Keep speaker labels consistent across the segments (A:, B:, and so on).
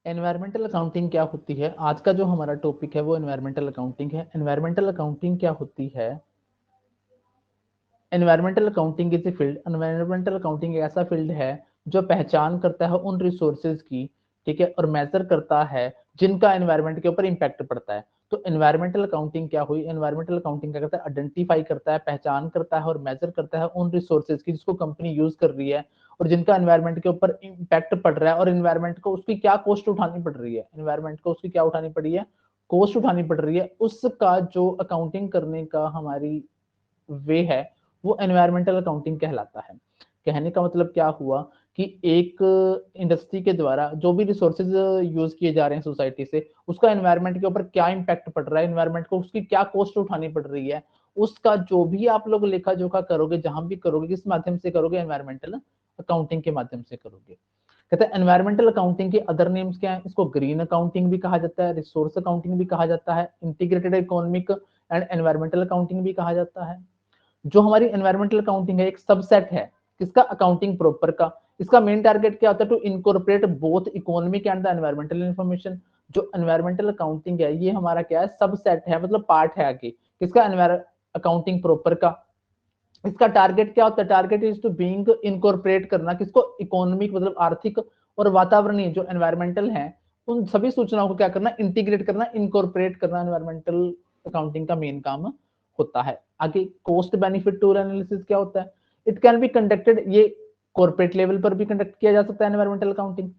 A: Environmental accounting क्या होती है? आज का जो हमारा टॉपिक है वो एनवायरमेंटल अकाउंटिंग है। एनवायरमेंटल अकाउंटिंग क्या होती है? Environmental accounting is a field. Environmental accounting एक ऐसा फील्ड है जो पहचान करता है उन रिसोर्सेज की, ठीक है, और मेजर करता है जिनका एनवायरमेंट के ऊपर इंपैक्ट पड़ता है। तो एनवायरमेंटल अकाउंटिंग क्या हुई? एनवायरमेंटल अकाउंटिंग क्या करता है? आइडेंटिफाई करता है, पहचान करता है और मेजर करता है उन रिसोर्सेज की जिसको कंपनी यूज कर रही है और जिनका एनवायरमेंट के ऊपर इंपैक्ट पड़ रहा है, और एनवायरमेंट को उसकी क्या कॉस्ट उठानी पड़ रही है, एनवायरमेंट को उसकी क्या उठानी पड़ी है, कॉस्ट उठानी पड़ रही है, उसका जो अकाउंटिंग करने का हमारी वे है वो एनवायरमेंटल अकाउंटिंग कहलाता है। कहने का मतलब क्या हुआ कि एक इंडस्ट्री के द्वारा जो भी रिसोर्सेज यूज किए जा रहे हैं सोसाइटी से, उसका एनवायरमेंट के ऊपर क्या इंपैक्ट पड़ रहा है, एनवायरमेंट को उसकी क्या कॉस्ट उठानी पड़ रही है, उसका जो भी आप लोग लेखा जोखा करोगे, जहां भी करोगे, किस माध्यम से करोगे? एनवायरमेंटल अकाउंटिंग के माध्यम से करोगे। कहते हैं एनवायरमेंटल अकाउंटिंग के अदर नेम्स क्या है? इसको ग्रीन अकाउंटिंग भी कहा जाता है, रिसोर्स अकाउंटिंग भी कहा जाता है, integrated economic and environmental accounting भी कहा जाता है। जो हमारी एनवायरमेंटल अकाउंटिंग है एक सबसेट है किसका? अकाउंटिंग प्रॉपर का। इसका मेन टारगेट क्या होता है? To incorporate both economic and the environmental information. जो एनवायरमेंटल अकाउंटिंग है ये हमारा क्या है? सबसेट है, मतलब पार्ट है आगे किसका? अकाउंटिंग प्रॉपर का। इसका टारगेट क्या होता है? Target is to being incorporate करना किसको? इकोनॉमिक मतलब आर्थिक और वातावरणीय जो एनवायरमेंटल है उन सभी सूचनाओं को क्या करना? इंटीग्रेट करना, इनकॉर्पोरेट करना एनवायरमेंटल अकाउंटिंग का मेन काम होता है। आगे कॉस्ट बेनिफिट टूल एनालिसिस क्या होता है? इट कैन बी कंडक्टेड, ये कॉर्पोरेट लेवल पर भी कंडक्ट किया जा सकता है एनवायरमेंटल अकाउंटिंग,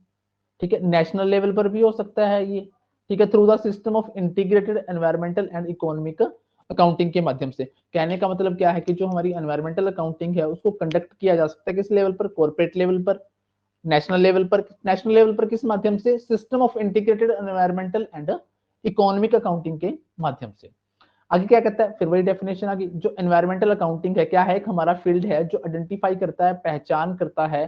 A: ठीक है, नेशनल लेवल पर भी हो सकता है ये, ठीक है, through the system of integrated environmental and economic accounting के माध्यम से। कहने का मतलब क्या है कि जो हमारी एनवायरमेंटल अकाउंटिंग है उसको कंडक्ट किया जा सकता है किस लेवल पर? कॉर्पोरेट लेवल पर, नेशनल लेवल पर। नेशनल लेवल पर किस माध्यम से? System of integrated environmental and economic accounting के माध्यम से। आगे क्या कहता है? फिर वही डेफिनेशन आगे, जो एनवायरमेंटल अकाउंटिंग है क्या है? एक हमारा फील्ड है जो आइडेंटिफाई करता है, पहचान करता है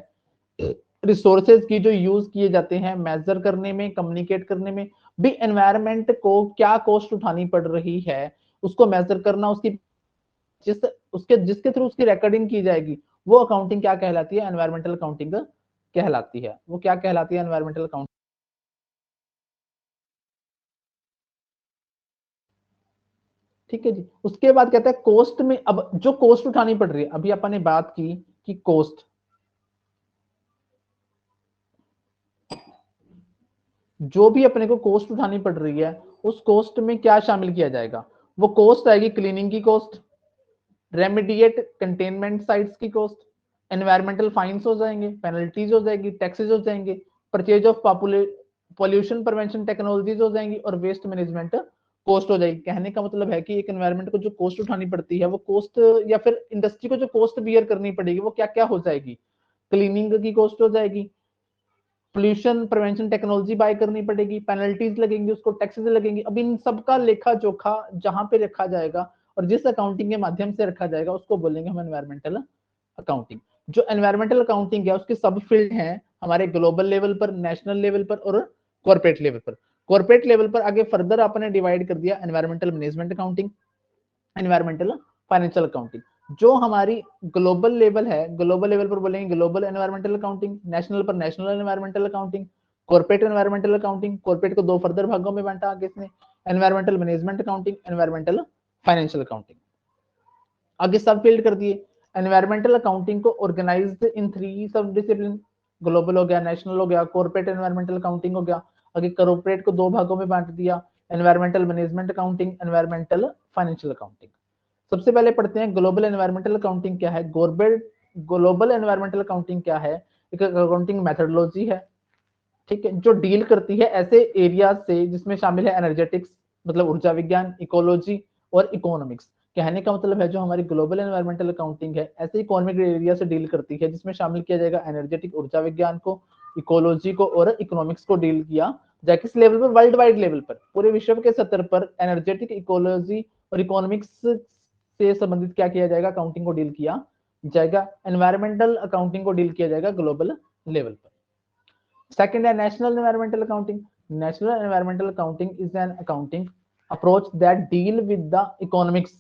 A: रिसोर्सेज की जो यूज किए जाते हैं मेजर करने में, कम्युनिकेट करने में, भी एनवायरमेंट को क्या कॉस्ट उठानी पड़ रही है उसको मेजर करना, उसकी जिस उसके जिसके थ्रू उसकी रिकॉर्डिंग की जाएगी वो अकाउंटिंग क्या कहलाती है? एनवायरमेंटल अकाउंटिंग कहलाती है। वो क्या कहलाती है? Environmental accounting. ठीक है जी। उसके बाद कहता है कॉस्ट में, अब जो कॉस्ट उठानी पड़ रही है, अभी अपन ने बात की कि कॉस्ट, जो भी अपने को कॉस्ट उठानी पड़ रही है उस कॉस्ट में क्या शामिल किया जाएगा? वो कॉस्ट आएगी क्लीनिंग की कॉस्ट, रेमिडिएट कंटेनमेंट साइट्स की कॉस्ट, एनवायरमेंटल फाइन्स हो जाएंगे, पेनल्टीज हो जाएगी, टैक्सेस हो जाएंगे, purchase of pollution prevention technologies हो जाएंगी और वेस्ट मैनेजमेंट कॉस्ट हो जाएगी। कहने का मतलब है कि एक एनवायरमेंट को जो कॉस्ट उठानी पड़ती है वो कॉस्ट, या फिर इंडस्ट्री को जो कॉस्ट बियर करनी पड़ेगी वो क्या क्या हो जाएगी? क्लीनिंग की कॉस्ट हो जाएगी, पोल्यूशन प्रिवेंशन टेक्नोलॉजी बाय करनी पड़ेगी, पेनल्टीज लगेंगी, उसको टैक्सेस लगेंगी। अब इन सबका लेखा जोखा जहां पे रखा जाएगा और जिस अकाउंटिंग के माध्यम से रखा जाएगा उसको बोलेंगे हम एनवायरमेंटल अकाउंटिंग। जो एनवायरमेंटल अकाउंटिंग है उसके सब फील्ड हैं हमारे ग्लोबल लेवल पर, नेशनल लेवल पर और कॉर्पोरेट लेवल पर। कॉर्पोरेट लेवल पर आगे फर्दर आपने डिवाइड कर दिया environmental management accounting, environmental financial accounting. जो हमारी ग्लोबल लेवल है, ग्लोबल लेवल पर बोलेंगे ग्लोबल एनवायरमेंटल अकाउंटिंग, नेशनल पर national environmental accounting, corporate environmental accounting, corporate को दो फर्दर भागों में बांटा आगे इसने, environmental management accounting, environmental financial accounting. आगे सब फील्ड कर दिए। एनवायरमेंटल अकाउंटिंग को ऑर्गेनाइज्ड इन 3 सब डिसिप्लिन, ग्लोबल हो गया, नेशनल हो गया, कॉर्पोरेट एनवायरमेंटल अकाउंटिंग हो गया। आगे कॉर्पोरेट को दो भागों में बांट दिया, environmental management accounting, environmental financial accounting. सबसे पहले पढ़ते हैं ग्लोबल एनवायरमेंटल अकाउंटिंग क्या है। ग्लोबल एनवायरमेंटल अकाउंटिंग क्या है? एक अकाउंटिंग मेथोडोलॉजी है, ठीक है, जो डील करती है ऐसे एरिया से जिसमें शामिल है एनर्जेटिक्स मतलब ऊर्जा विज्ञान, इकोलॉजी और इकोनॉमिक्स। कहने का मतलब है जो हमारी ग्लोबल एनवायरमेंटल अकाउंटिंग है ऐसे इकोनॉमिक एरिया से डील करती है जिसमें शामिल किया जाएगा एनर्जेटिक ऊर्जा विज्ञान को, इकोलॉजी को और इकोनॉमिक्स को डील किया जाए किस लेवल पर? वर्ल्ड वाइड लेवल पर, पूरे विश्व के स्तर पर एनर्जेटिक, इकोलॉजी और इकोनॉमिक्स से संबंधित क्या किया जाएगा? अकाउंटिंग को डील किया जाएगा। एनवायरमेंटल अकाउंटिंग को डील किया जाएगा ग्लोबल लेवल पर। सेकंड है national environmental accounting. National environmental accounting is an accounting approach that deal with the economics,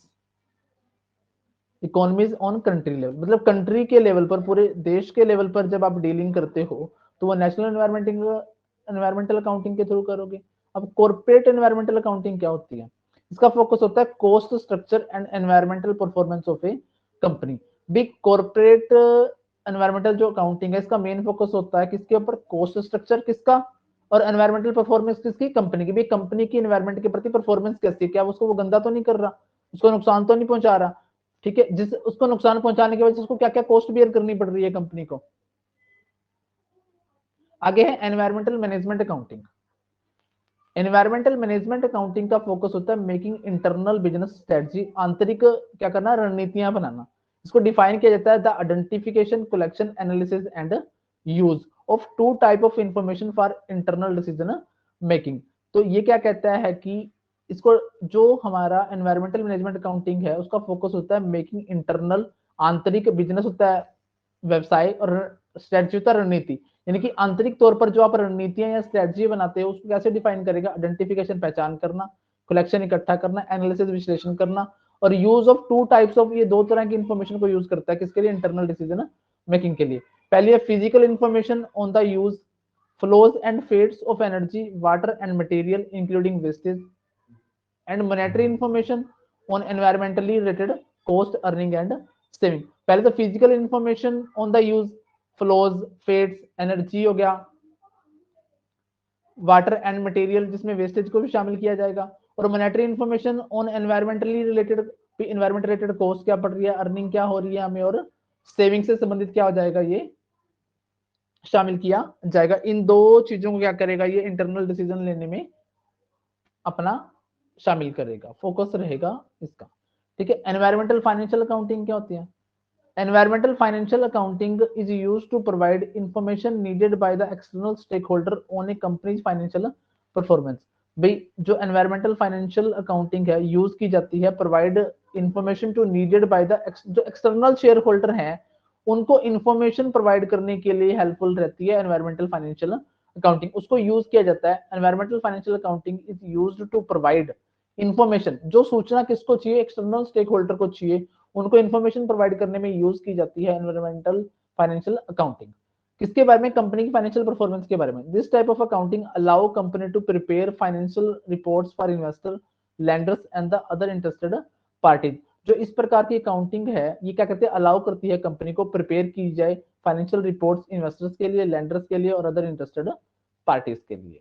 A: economies on country level, मतलब कंट्री के लेवल पर, पूरे देश के लेवल पर जब आप डीलिंग करते हो तो वो नेशनल एनवायरमेंटल एनवायरमेंटल अकाउंटिंग के थ्रू करोगे। अब कॉर्पोरेट एनवायरमेंटल अकाउंटिंग क्या होती है? इसका फोकस होता है cost structure and environmental performance of a company. Big corporate environmental जो अकाउंटिंग है इसका मेन फोकस होता है किसके ऊपर? कॉस्ट स्ट्रक्चर किसका और एनवायरमेंटल परफॉर्मेंस किसकी? कंपनी की। भी कंपनी की एनवायरमेंट के प्रति परफॉर्मेंस कैसी है, क्या उसको वो गंदा तो नहीं कर रहा, उसको नुकसान तो नहीं पहुंचा रहा, ठीक है। जिस उसको नुकसान पहुंचाने की वजह से उसको क्या क्या कॉस्ट बियर करनी पड़ रही है कंपनी को। आगे है environmental management accounting. Environmental management accounting का फोकस होता है मेकिंग इंटरनल बिजनेस स्ट्रेटजी, आंतरिक क्या करना, रणनीतियां बनाना। इसको डिफाइन किया जाता है the identification, collection, analysis and use of two type of information for internal decision making. तो ये क्या कहता है कि इसको जो हमारा एनवायरमेंटल मैनेजमेंट अकाउंटिंग है उसका फोकस होता है मेकिंग इंटरनल, आंतरिक बिजनेस होता है व्यवसाय, और स्ट्रेटजी होता है रणनीति। यानी कि आंतरिक तौर पर जो आप रणनीतियां या स्ट्रेटजी बनाते हो उसको कैसे डिफाइन करेगा? आइडेंटिफिकेशन पहचान करना, कलेक्शन इकट्ठा करना, एनालिसिस विश्लेषण करना, और use of two types of, ये दो तरह की इंफॉर्मेशन को यूज करता है किसके लिए? इंटरनल डिसीजन मेकिंग के लिए। पहली है physical information on the use flows and fates of energy water and material including wastage, and monetary information on environmentally related cost earning and saving. पहले तो physical information on the use flows fates energy हो गया, water and material जिसमें wastage को भी शामिल किया जाएगा, और monetary information on environmentally related, environment related cost क्या पड़ रही है, अर्निंग क्या हो रही है हमें, और सेविंग से संबंधित क्या हो जाएगा, ये शामिल किया जाएगा। इन दो चीजों को क्या करेगा ये इंटरनल डिसीजन लेने में अपना शामिल करेगा, फोकस रहेगा इसका, ठीक है। एनवायरमेंटल फाइनेंशियल अकाउंटिंग क्या होती है? Environmental financial accounting is used to provide information needed by the external stakeholder on a company's financial performance। भाई जो environmental financial accounting है यूज की जाती है provide information to needed by the जो एक्सटर्नल शेयर होल्डर हैं उनको information provide करने के लिए हेल्पफुल रहती है एनवायरमेंटल फाइनेंशियल अकाउंटिंग। उसको यूज किया जाता है, environmental financial accounting is used to provide information, जो सूचना किसको चाहिए? एक्सटर्नल स्टेक होल्डर को चाहिए, उनको इंफॉर्मेशन प्रोवाइड करने में यूज की जाती है एनवायरमेंटल फाइनेंशियल अकाउंटिंग। किसके बारे में? कंपनी की फाइनेंशियल परफॉर्मेंस के बारे में। This type of accounting allow company to prepare financial reports for investor, lenders and the other interested parties. जो इस प्रकार की अकाउंटिंग है ये क्या करते हैं? अलाउ करती है कंपनी को प्रिपेयर की जाए फाइनेंशियल रिपोर्ट्स इन्वेस्टर्स के लिए, लेंडर्स के लिए और अदर इंटरेस्टेड पार्टीज के लिए।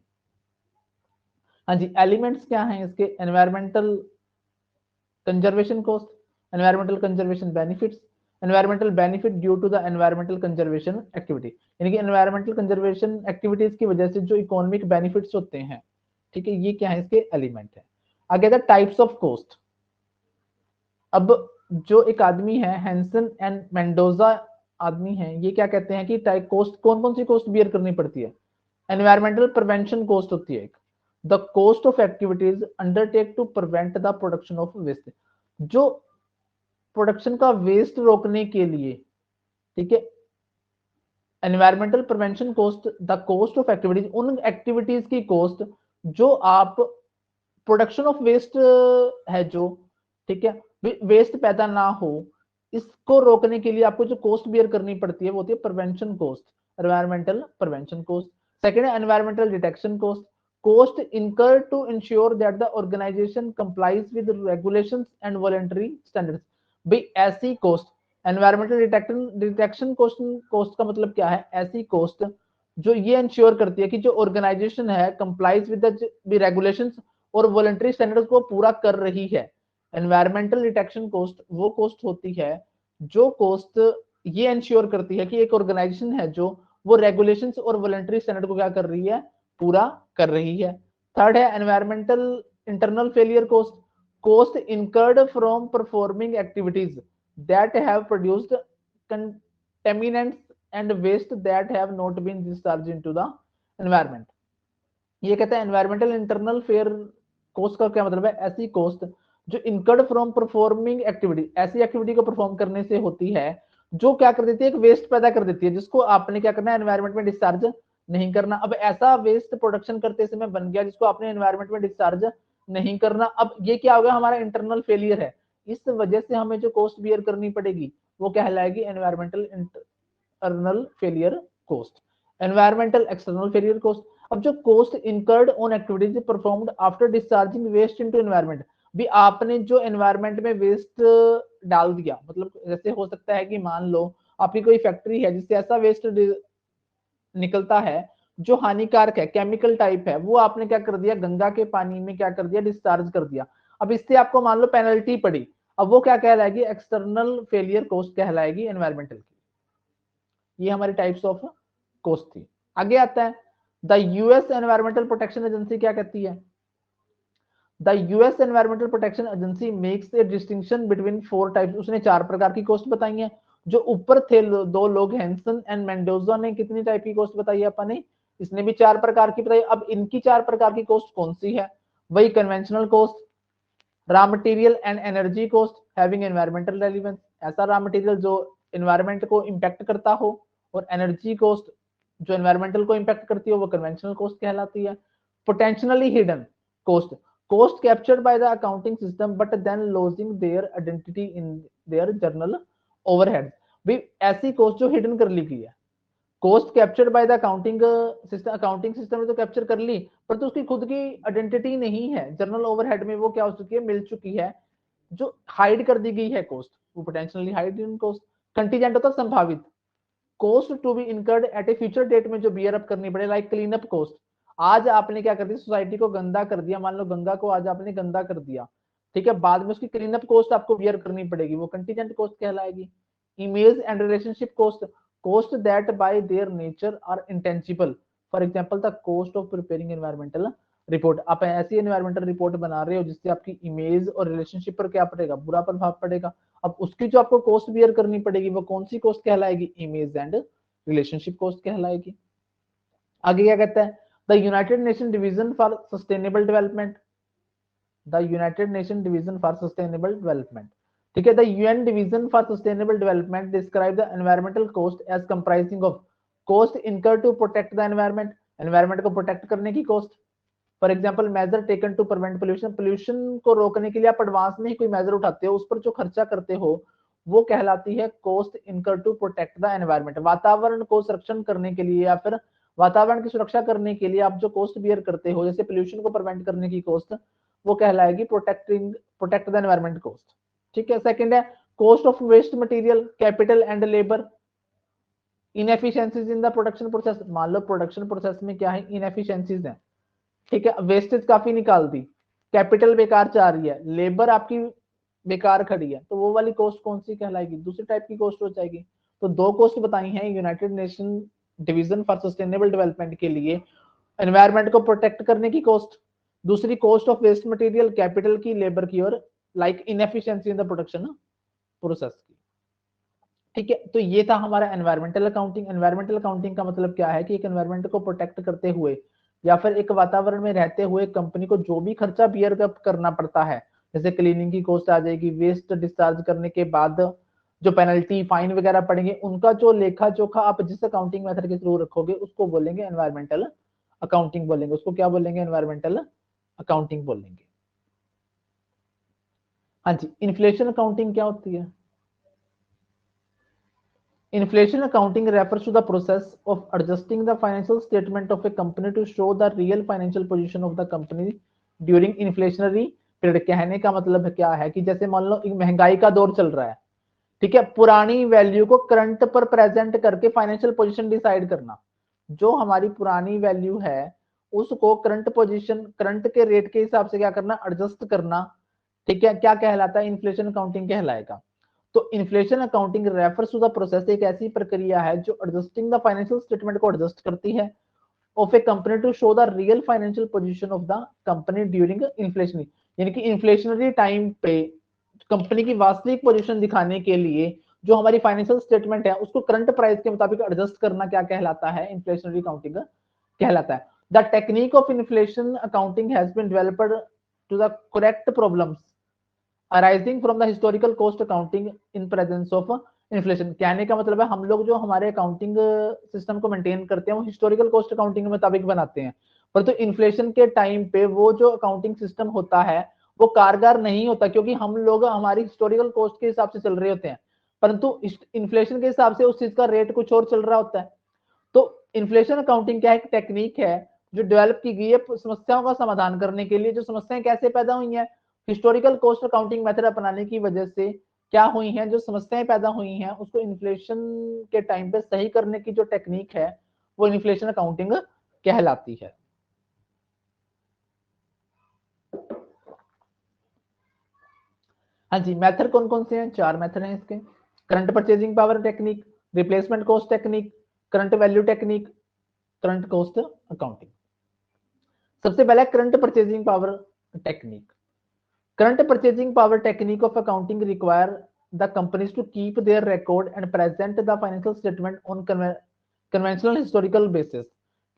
A: हाँ जी, एलिमेंट्स क्या हैं इसके? Environmental conservation cost, environmental conservation benefits, environmental benefit due to the environmental conservation activity. यानी कि एनवायरमेंटल कंजर्वेशन एक्टिविटीज की वजह से जो इकोनॉमिक बेनिफिट्स होते हैं, ठीक है, ये क्या है? इसके एलिमेंट है। आगे द टाइप्स ऑफ कॉस्ट। अब जो एक आदमी है हैंसन एंड मेंडोजा आदमी है, ये क्या कहते हैं कि टाइप कॉस्ट, कौन कौन सी कॉस्ट बियर करनी पड़ती है? एनवायरमेंटल प्रिवेंशन कॉस्ट होती है एक, the cost of activities undertake to prevent the production of waste, जो प्रोडक्शन का वेस्ट रोकने के लिए, ठीक है। Environmental prevention cost the cost of activities, उन एक्टिविटीज की कॉस्ट जो आप प्रोडक्शन ऑफ वेस्ट है जो, ठीक है, वेस्ट पैदा ना हो, इसको रोकने के लिए आपको जो कॉस्ट बियर करनी पड़ती है वो होती है prevention cost, environmental prevention cost. Second है environmental detection cost, cost incurred to ensure that the organization complies with regulations and voluntary standards। भाई ऐसी कॉस्ट, एनवायरमेंटल डिटेक्शन कॉस्ट का मतलब क्या है? ऐसी कॉस्ट जो ये इंश्योर करती है कि जो ऑर्गेनाइजेशन है कंप्लाइज विद द रेगुलेशंस और वॉलंटरी स्टैंडर्ड्स को पूरा कर रही है। एनवायरमेंटल डिटेक्शन कॉस्ट वो कॉस्ट होती है जो कॉस्ट ये इंश्योर करती है कि एक ऑर्गेनाइजेशन है जो वो रेगुलेशंस और वॉलंटरी स्टैंडर्ड को क्या कर रही है? पूरा कर रही है। थर्ड है environmental internal failure cost, cost incurred from performing activities that have produced contaminants and waste that have not been discharged into the environment। ये कहता है एनवायरमेंटल इंटरनल फेयर कॉस्ट का क्या मतलब है? ऐसी कॉस्ट जो इनकर्ड फ्रॉम परफॉर्मिंग एक्टिविटी, ऐसी एक्टिविटी को परफॉर्म करने से होती है जो क्या कर देती है? एक वेस्ट पैदा कर देती है जिसको आपने क्या करना है? एनवायरमेंट में डिस्चार्ज नहीं करना। अब ऐसा वेस्ट प्रोडक्शन करते समय बन गया जिसको आपने एनवायरमेंट में डिस्चार्ज नहीं करना, अब ये क्या होगा? हमारा इंटरनल फेलियर है। इस वजह से हमें जो कॉस्ट बियर करनी पड़ेगी वो कहलाएगी environmental internal failure cost. Environmental external failure cost, अब जो cost incurred on activities performed after discharging waste into environment, भी आपने जो एनवायरनमेंट में वेस्ट डाल दिया, मतलब जैसे हो सकता है कि मान लो आपकी कोई फैक्ट्री है जिससे ऐसा वेस्ट निकलता है जो हानिकारक है, केमिकल टाइप है, वो आपने क्या कर दिया, गंगा के पानी में क्या कर दिया, डिस्चार्ज कर दिया। अब इससे आपको मान लो पेनल्टी पड़ी, अब वो क्या कहलाएगी, एक्सटर्नल फेलियर कॉस्ट कहलाएगी एनवायरमेंटल की। ये हमारी टाइप्स ऑफ कॉस्ट थी। आगे आता है the US environmental protection agency क्या कहती है, the US environmental protection agency makes a distinction between 4 types. उसने 4 प्रकार की कॉस्ट बताई है। जो ऊपर थे दो लोग, हैंसन एंड मेंडोजा ने कितनी टाइप की कॉस्ट बताई है अपने, इसने भी 4 प्रकार की बताई। अब इनकी 4 प्रकार की कॉस्ट कौन सी है, वही conventional cost, raw material and energy cost having environmental relevance, ऐसा रॉ मटेरियल जो एनवायरमेंट को इंपैक्ट करता हो, और एनर्जी कॉस्ट जो एनवायरमेंटल को इंपैक्ट करती हो, वो कन्वेंशनल कॉस्ट कहलाती है। Potentially hidden cost, cost captured by the accounting system but then losing their identity in their journal overheads। भी ऐसी कॉस्ट जो हिडन कर ली गई है, cost captured by the accounting system में तो कैप्चर कर ली, पर तो उसकी खुद की आइडेंटिटी नहीं है, जर्नल ओवरहेड में वो क्या हो चुकी है, मिल चुकी है, जो हाइड कर दी गई है कॉस्ट, वो potentially hidden cost. Contingent होता संभावित, cost to be incurred at a future date में जो बियर अप करनी पड़े, लाइक क्लीन अप कॉस्ट। आज आपने क्या कर दिया, सोसाइटी को गंदा कर दिया, मान लो गंगा को आज आपने गंदा कर दिया, ठीक है, बाद में उसकी क्लीन अप कॉस्ट आपको बियर करनी पड़ेगी, वो कंटीजेंट कॉस्ट कहलाएगी। Image and relationship cost, cost that by their nature are intangible, for example the cost of preparing environmental report। आप ऐसी एनवायरमेंटल रिपोर्ट बना रहे हो जिससे आपकी इमेज और रिलेशनशिप पर क्या पड़ेगा, बुरा प्रभाव पड़ेगा। अब उसकी जो आपको कॉस्ट बियर करनी पड़ेगी वो कौन सी कॉस्ट कहलाएगी, इमेज एंड रिलेशनशिप कॉस्ट कहलाएगी। आगे क्या कहता है, the United Nation division for sustainable development, the United Nation division for sustainable development, ठीक है, the UN division for sustainable development describe the environmental cost as comprising of cost incur to protect the environment, environment को protect करने की cost. For example measure taken to prevent pollution, pollution को रोकने के लिए आप एडवांस में ही कोई मेजर उठाते हो, उस पर जो खर्चा करते हो वो कहलाती है cost incur to protect the environment. वातावरण को संरक्षण करने के लिए या फिर वातावरण की सुरक्षा करने के लिए आप जो कॉस्ट बियर करते हो, जैसे पोल्यूशन को प्रिवेंट करने की कॉस्ट, वो कहलाएगी प्रोटेक्ट द एनवायरमेंट कॉस्ट। ठीक है, सेकंड है cost of waste material, capital and labour, inefficiencies in the production process. मान लो प्रोडक्शन प्रोसेस में क्या है, इनएफिशिएंसीज है, ठीक है, वेस्टेज काफी निकाल दी, कैपिटल बेकार जा रही है, लेबर आपकी बेकार खड़ी है, तो वो वाली कॉस्ट कौन सी कहलाएगी, दूसरी टाइप की कॉस्ट हो जाएगी। तो 2 कॉस्ट बताई हैं United Nation division for sustainable Development के लिए, एनवायरमेंट को प्रोटेक्ट करने की कॉस्ट, दूसरी cost of waste material, capital की, लेबर की, और like inefficiency in the production process की। ठीक है, तो ये था हमारा एनवायरमेंटल अकाउंटिंग। एनवायरमेंटल अकाउंटिंग का मतलब क्या है कि एक एनवायरमेंट को प्रोटेक्ट करते हुए या फिर एक वातावरण में रहते हुए कंपनी को जो भी खर्चा बियर करना पड़ता है, जैसे क्लीनिंग की कॉस्ट आ जाएगी, वेस्ट डिस्चार्ज करने के बाद जो पेनल्टी फाइन वगैरह पड़ेंगे, उनका जो लेखा जोखा आप जिस अकाउंटिंग मेथड के थ्रू रखोगे उसको बोलेंगे एनवायरमेंटल अकाउंटिंग बोलेंगे, उसको क्या बोलेंगे, एनवायरमेंटल अकाउंटिंग बोलेंगे। हाँ जी, इन्फ्लेशन अकाउंटिंग क्या होती है, inflation accounting refers to the process of adjusting the financial statement of a company to show the real financial position of the company during inflationary period। कहने का मतलब क्या है कि जैसे मान लो एक महंगाई का दौर चल रहा है, ठीक है, पुरानी वैल्यू को करंट पर प्रेजेंट करके फाइनेंशियल पोजीशन डिसाइड करना, जो हमारी पुरानी वैल्यू है उसको करंट पोजीशन, करंट के रेट के हिसाब से क्या करना, एडजस्ट करना, ठीक है, क्या कहलाता है, इन्फ्लेशन अकाउंटिंग कहलाएगा। तो inflation accounting refers to the process, एक ऐसी प्रक्रिया है जो एडजस्टिंग द फाइनेंशियल स्टेटमेंट को एडजस्ट करती है of a company to show the real financial position of the company during inflationary, यानी कि इन्फ्लेशनरी टाइम पे कंपनी की वास्तविक पोजीशन दिखाने के लिए जो हमारी फाइनेंशियल स्टेटमेंट है उसको करंट प्राइस के मुताबिक एडजस्ट करना क्या कहलाता है, इन्फ्लेशनरी अकाउंटिंग कहलाता है। The technique of inflation accounting has been developed to the correct problems arising from the historical cost accounting in presence of inflation. कहने का मतलब है हम लोग जो हमारे अकाउंटिंग सिस्टम को मेंटेन करते हैं वो हिस्टोरिकल कॉस्ट अकाउंटिंग के मुताबिक बनाते हैं, परंतु इन्फ्लेशन के टाइम पे वो जो अकाउंटिंग सिस्टम होता है वो कारगर नहीं होता, क्योंकि हम लोग हमारी हिस्टोरिकल कॉस्ट के हिसाब से चल रहे होते हैं, परंतु इन्फ्लेशन के हिसाब से उस चीज का रेट कुछ और चल रहा होता है। तो इन्फ्लेशन अकाउंटिंग क्या एक टेक्निक है जो डेवलप की गई है समस्याओं का समाधान करने के लिए। जो समस्याएं कैसे पैदा हुई हैं, हिस्टोरिकल कॉस्ट अकाउंटिंग मेथड अपनाने की वजह से क्या हुई हैं, जो समस्याएं पैदा हुई हैं उसको इन्फ्लेशन के टाइम पे सही करने की जो टेक्निक है वो इन्फ्लेशन अकाउंटिंग कहलाती है। हाँ जी, मेथड कौन कौन से हैं? 4 मेथड हैं इसके। Current purchasing power technique, replacement cost technique, current value technique, current cost accounting. सबसे पहले current purchasing power technique. Current purchasing power technique of accounting require the companies to keep their record and present the financial statement on conventional historical basis.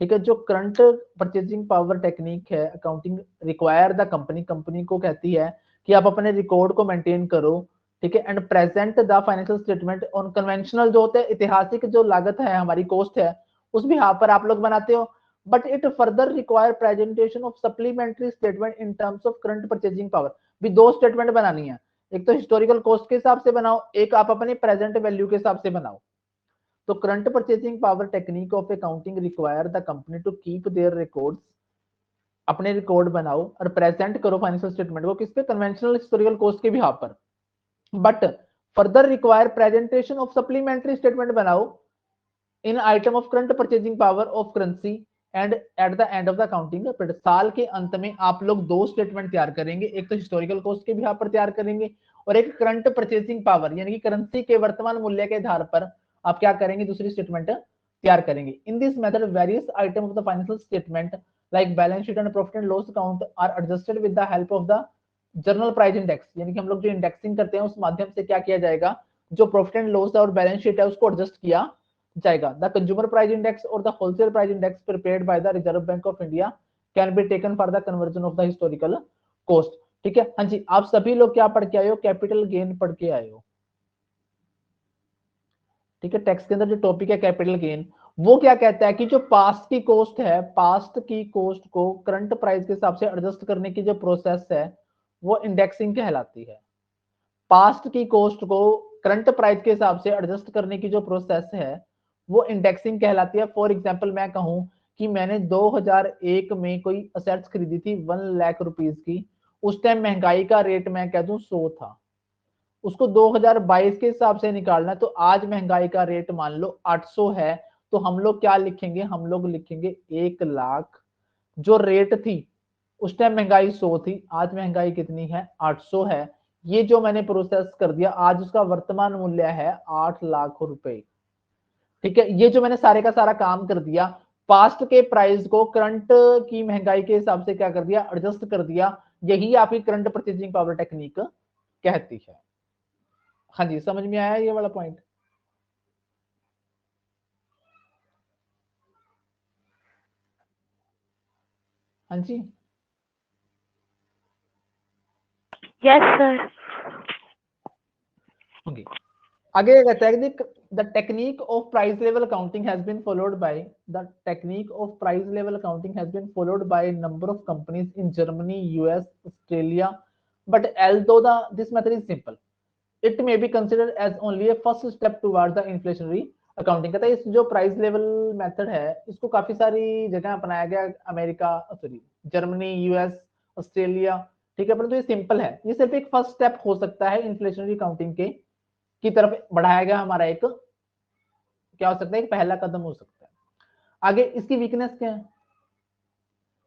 A: ठीक है, जो current purchasing power technique है accounting require the company को कहती है कि आप अपने रिकॉर्ड को मेंटेन करो, ठीक है, and present the financial statement on conventional, जो होते हैं ऐतिहासिक जो लागत है हमारी कॉस्ट है उस बिहाफ पर आप लोग बनाते हो, but it further require presentation of supplementary statement in terms of current purchasing power. भी 2 स्टेटमेंट बनानी है, एक तो हिस्टोरिकल कॉस्ट के हिसाब से बनाओ, एक आप अपने प्रेजेंट वैल्यू के हिसाब से बनाओ। तो current purchasing power technique of accounting require the company to keep their records, अपने रिकॉर्ड बनाओ और प्रेजेंट करो फाइनेंशियल स्टेटमेंट को किस पे, कन्वेंशनल हिस्टोरिकल कॉस्ट के बिहाफ पर, but further require presentation of supplementary statement बनाओ in item of current purchasing power of currency and at the end of the accounting period. साल के अंत में आप लोग 2 स्टेटमेंट तैयार करेंगे, एक तो हिस्टोरिकल कॉस्ट के बिहाफ पर तैयार करेंगे और एक करंट परचेजिंग पावर यानी कि करेंसी के वर्तमान मूल्य के आधार पर आप क्या करेंगे, दूसरी स्टेटमेंट तैयार करेंगे। In this method various item of the financial statement like balance sheet and profit and loss account are adjusted with the help of the general price index, यानी कि हम लोग जो इंडेक्सिंग करते हैं उस माध्यम से क्या किया जाएगा, जो प्रॉफिट एंड लॉस है और बैलेंस शीट है उसको एडजस्ट किया जाएगा। द कंज्यूमर प्राइस इंडेक्स और the wholesale price index prepared by the reserve bank of India can be taken for the conversion of the historical cost. ठीक है, हाँ जी, आप सभी लोग क्या पढ़ के आए हो, कैपिटल गेन पढ़ के आए हो। ठीक है, टैक्स के अंदर जो टॉपिक है कैपिटल गेन, वो क्या कहता है कि जो पास्ट की कॉस्ट है, पास्ट की कॉस्ट को करंट प्राइस के हिसाब से एडजस्ट करने की जो प्रोसेस है वो इंडेक्सिंग कहलाती है। पास्ट की कॉस्ट को करंट प्राइस के हिसाब से एडजस्ट करने की जो प्रोसेस है वो इंडेक्सिंग कहलाती है। फॉर एग्जांपल मैं कहूं कि मैंने 2001 में कोई असेट्स खरीदी थी 1 लाख रुपीस की, उस टाइम महंगाई का रेट मैं कह दूं 100 था, उसको 2022 के हिसाब से निकालना, तो आज महंगाई का रेट मान लो 800 है, तो हम लोग क्या लिखेंगे, हम लोग लिखेंगे 1 लाख। जो रेट थी उस टाइम महंगाई 100 थी, आज महंगाई कितनी है, 800 है। ये जो मैंने प्रोसेस कर दिया, आज उसका वर्तमान मूल्य है 8 लाख रुपए। ठीक है, ये जो मैंने सारे का सारा काम कर दिया, पास्ट के प्राइस को करंट की महंगाई के हिसाब से क्या कर दिया, एडजस्ट कर दिया, यही आपकी करंट परचेजिंग पावर टेक्निक कहती है। हाँ जी, समझ में आया ये वाला पॉइंट? हाँ जी,
B: यस सर।
A: होंगे। आगे कहता है कि the technique of price level accounting has been followed by the technique of price level accounting has been followed by a number of companies in Germany, US, Australia, but although this method is simple, it may be considered as only a first step towards the inflationary accounting। कहता है इस जो price level method है इसको काफी सारी जगह अपनाया गया, America, sorry Germany, US, Australia, ठीक है, परंतु ये सिंपल है, ये सिर्फ एक फर्स्ट स्टेप हो सकता है इन्फ्लेशनरी अकाउंटिंग के की तरफ बढ़ाया गया हमारा एक क्या हो सकता है, एक पहला कदम हो सकता है। आगे इसकी वीकनेस क्या है,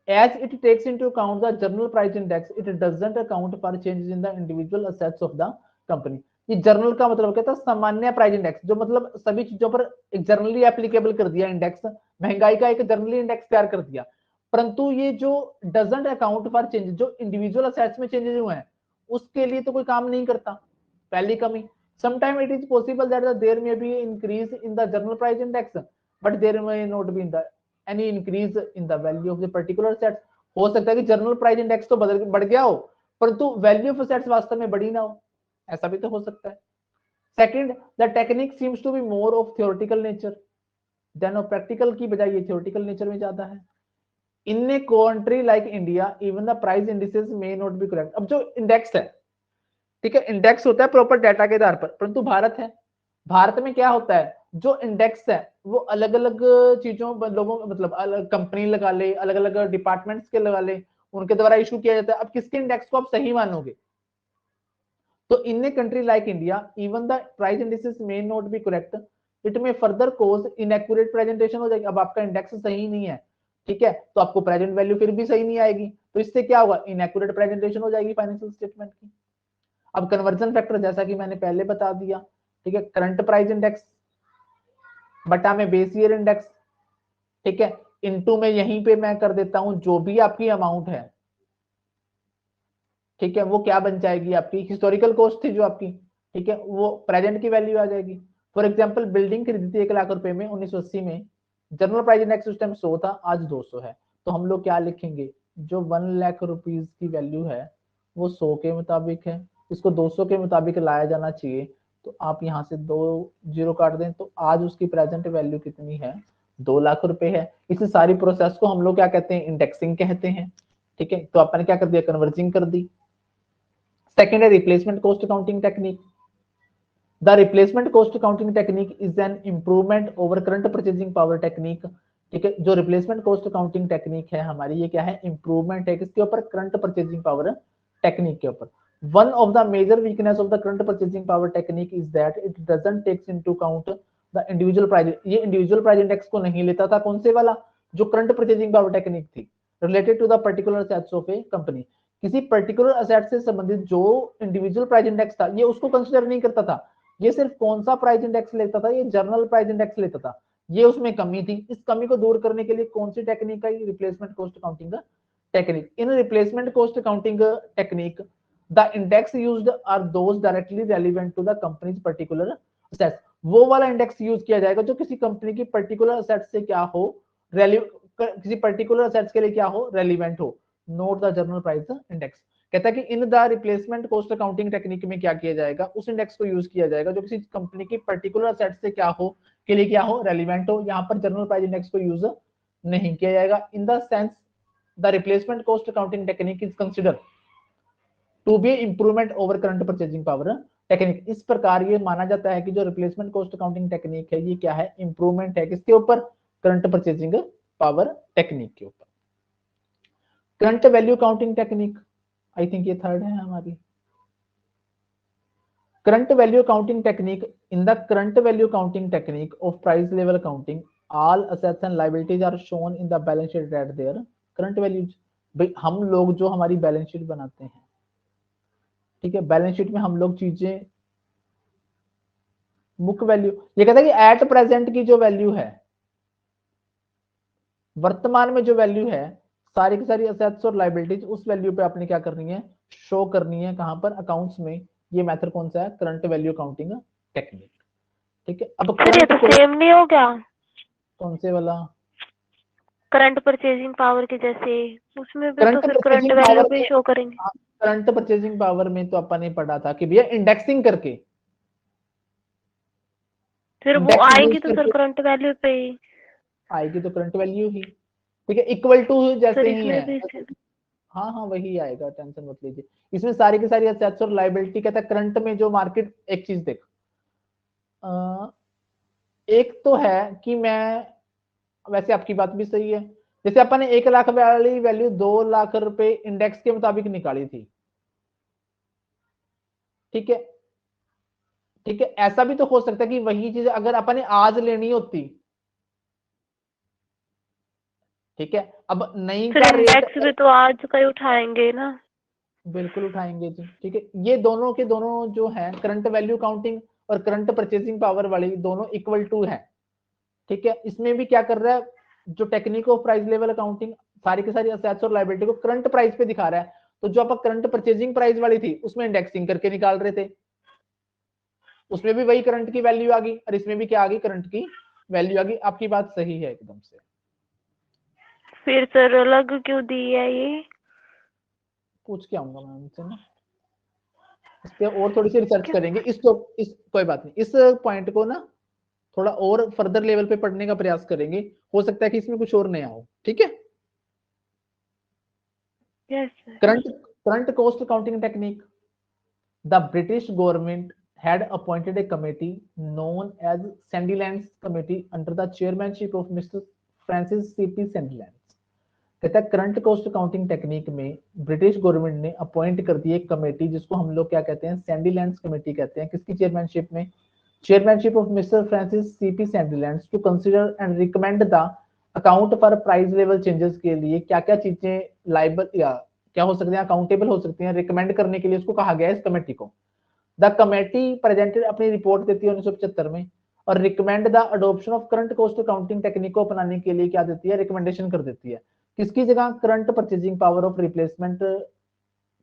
A: as it takes into account the general price index it doesn't account for changes in the individual assets of the company। ये जर्नल का मतलब क्या था, सामान्य प्राइस इंडेक्स, जो मतलब सभी चीजों पर एक जर्नली एप्लीकेबल कर दिया इंडेक्स, महंगाई का एक जर्नली इंडेक्स तैयार कर दिया, परंतु ये जो डजंट अकाउंट फॉर चेंजेस, जो इंडिविजुअल असेट्स में चेंजेस हुए हैं उसके लिए तो कोई काम नहीं करता, पहली कमी। Sometime it is possible that there may be increase in the general price index, but there may not be in the any increase in the value of the particular assets। हो सकता है कि जनरल प्राइस इंडेक्स तो बढ़ गया हो परंतु value of assets वास्तव में बढ़ी ना हो, ऐसा भी तो हो सकता है। Second, the technique seems to be more of theoretical nature than of practical, की बजाय ये थ्योरेटिकल नेचर में ज्यादा है। In a country like India even the price indices may not be correct. अब जो इंडेक्स है, ठीक है, इंडेक्स होता है प्रॉपर डाटा के आधार पर, परंतु भारत है, भारत में क्या होता है, जो इंडेक्स है वो अलग अलग चीजों लोगों मतलब अलग कंपनी लगा ले, अलग अलग डिपार्टमेंट्स के लगा ले, उनके द्वारा इशू किया जाता है। अब किसके इंडेक्स को आप सही मानोगे? तो in a country like India even the price indices may not be correct, it may further cause inaccurate presentation हो जाएगी। अब आपका इंडेक्स सही नहीं है, ठीक है, तो आपको प्रेजेंट वैल्यू फिर भी सही नहीं आएगी, तो इससे क्या होगा, इनएक्यूरेट प्रेजेंटेशन हो जाएगी फाइनेंशियल स्टेटमेंट की। अब कन्वर्जन फैक्टर जैसा कि मैंने पहले बता दिया, ठीक है, करंट प्राइस इंडेक्स बटा में बेस ईयर इंडेक्स, ठीक है, इनटू में यहीं पे मैं कर देता हूं जो भी आपकी अमाउंट है, ठीक है, वो क्या बन जाएगी, आपकी हिस्टोरिकल कॉस्ट थी जो आपकी, ठीक है, वो प्रेजेंट की वैल्यू आ जाएगी। फॉर एग्जांपल बिल्डिंग खरीदी थी 1,00,000 रुपए में 1980 में, जनरल प्राइस इंडेक्स उस टाइम 100 था, आज 200 है, तो हम लोग क्या लिखेंगे, जो 1,00,000 रुपीज की वैल्यू है वो 100 के मुताबिक है, इसको 200 के मुताबिक लाया जाना चाहिए, तो आप यहाँ से 2 जीरो काट दें, तो आज उसकी प्रेजेंट वैल्यू कितनी है, 2,00,000 रुपए है। इस सारी प्रोसेस को हम लोग क्या कहते हैं, इंडेक्सिंग कहते हैं, ठीक है, तो अपन ने क्या कर दिया, कन्वर्जिंग कर दी। Second है replacement cost accounting technique. The replacement cost accounting technique is an improvement over current purchasing power technique. ठीक है, जो रिप्लेसमेंट कॉस्ट अकाउंटिंग टेक्निक है हमारी, ये क्या है, इंप्रूवमेंट है किसके ऊपर, करंट परचेजिंग पावर टेक्निक के ऊपर। One of the major weakness of the current purchasing power technique is that it doesn't takes into account the individual price. ये इंडिविजुअल प्राइस इंडेक्स को नहीं लेता था, कौन से वाला, जो करंट परचेजिंग पावर टेक्निक थी, related to the particular assets of a company. किसी पर्टिकुलर असेट से संबंधित जो इंडिविजुअल प्राइस इंडेक्स था, ये उसको कंसिडर नहीं करता था। ये सिर्फ कौन सा प्राइस इंडेक्स लेता था, ये जर्नल प्राइस इंडेक्स लेता था। ये उसमें कमी थी, इस कमी को दूर करने के लिए कौन सी टेक्निक है, replacement cost accounting technique. In replacement cost accounting technique the index used are those directly relevant to the companies particular assets. वो वाला इंडेक्स यूज किया जाएगा जो किसी कंपनी की पर्टिकुलर असेट से क्या हो, किसी पर्टिकुलर असेट्स के लिए क्या हो, रेलिवेंट हो, note the general price index. कहता है कि in the replacement cost accounting technique में क्या किया जाएगा, उस इंडेक्स को यूज किया जाएगा जो किसी कंपनी की पर्टिकुलर असेट से क्या हो, के लिए क्या हो, रेलिवेंट हो। यहाँ पर जनरल प्राइस इंडेक्स को यूज नहीं किया जाएगा। In the sense the replacement cost accounting technique is consider to be improvement over current purchasing power technique. इस प्रकार ये माना जाता है कि जो रिप्लेसमेंट कॉस्ट अकाउंटिंग टेक्निक है, ये क्या है, इंप्रूवमेंट है किसके ऊपर, करंट परचेजिंग पावर टेक्निक के ऊपर। Current value counting technique, I think ये थर्ड है हमारी। current value accounting technique, in the current value accounting technique of price level accounting, all assets and liabilities are shown in the balance sheet at their current values। भाई हम लोग जो हमारी balance sheet बनाते हैं, ठीक है, बैलेंस शीट में हम लोग चीजें बुक वैल्यू, ये कहता है कि एट प्रेजेंट की जो वैल्यू है, वर्तमान में जो वैल्यू है, सारी की सारी असेट्स और लाइबिलिटीज उस वैल्यू पे आपने क्या करनी है, शो करनी है, कहां पर, अकाउंट्स में। ये मेथड कौन सा है, करंट वैल्यू काउंटिंग टेक्निक, ठीक है। अब
B: सर ये तो सेम नहीं हो गया,
A: कौन से वाला,
B: करंट परचेजिंग पावर के जैसे, उसमें भी तो
A: करंट
B: फिर करंट
A: परचेजिंग
B: वैल्यू
A: पावर
B: पे
A: में,
B: शो करेंगे।
A: करंट परचेजिंग पावर में तो अपन ने पढ़ा था कि भैया इंडेक्सिंग करके,
B: फिर वो
A: इंडेक्स यूज
B: आएगी तो सर
A: करके
B: करंट वैल्यू पे ही।
A: आएगी, तो करंट वैल्यू ही, ठीक है, इक्वल टू
B: सर
A: जैसे ही
B: इसमें
A: है।
B: भी
A: हाँ हाँ वही आएगा, टेंशन मत लीजिए। इसमें सारी की सारी असेट्स और लायबिलिटी, कहता है करंट में जो मार्केट, एक चीज देख, एक तो है कि मैं, वैसे आपकी बात भी सही है, जैसे अपन ने 1,00,000 वाली वैल्यू 2,00,000 रुपए इंडेक्स के मुताबिक निकाली थी, ठीक है, ठीक है, ऐसा भी तो हो सकता है कि वही चीज अगर अपन ने आज लेनी होती, ठीक है, अब नई
B: सर
A: का
B: इंडेक्स
A: रेट,
B: भी तो आज का ही उठाएंगे ना।
A: बिल्कुल उठाएंगे जी, ठीक है, ये दोनों के दोनों जो है करंट वैल्यू काउंटिंग और करंट परचेजिंग पावर वाली दोनों इक्वल टू है, ठीक है। इसमें भी क्या कर रहा है, जो technique of price level accounting सारी की सारी असेट्स और लायबिलिटी को करंट प्राइस पे दिखा रहा है, तो जो आप करंट परचेजिंग प्राइस वाली थी उसमें इंडेक्सिंग करके निकाल रहे थे, उसमें भी वही करंट की वैल्यू आ गई, और इसमें भी क्या आ गई, करंट की वैल्यू आ गई। आपकी बात सही है एकदम से।
B: फिर सर अलग क्यों दी है ये?
A: पूछ के आऊंगा मैं उनसे ना, इस पे और थोड़ी सी रिसर्च करेंगे, इस कोई बात नहीं, इस पॉइंट को ना थोड़ा और फर्दर लेवल पे पढ़ने का प्रयास करेंगे, हो सकता है कि इसमें कुछ और नया हो, ठीक है।
B: Yes sir.
A: Current current cost accounting technique, the British government had appointed a committee known as Sandilands Committee under the chairmanship of Mr. Francis C.P. Sandilands। कहता है करंट कॉस्ट अकाउंटिंग टेक्निक में ब्रिटिश गवर्नमेंट ने appoint कर दी एक committee जिसको हम लोग क्या कहते हैं, सैंडीलैंड्स कमेटी कहते हैं। किसकी चेयरमैनशिप में? Chairmanship of mister Francis CP Sandilands, to consider and recommend the account for price level changes के लिए क्या क्या चीजें लाइबल या क्या हो सकती हैं, अकाउंटेबल हो सकती हैं, रिकमेंड करने के लिए उसको कहा गया है इस कमेटी को। द कमेटी प्रेजेंटेड अपनी रिपोर्ट देती है 1975 में और recommend the adoption of current cost accounting technique को अपनाने के लिए क्या देती है, रिकमेंडेशन कर देती है। किसकी जगह? Current purchasing power of replacement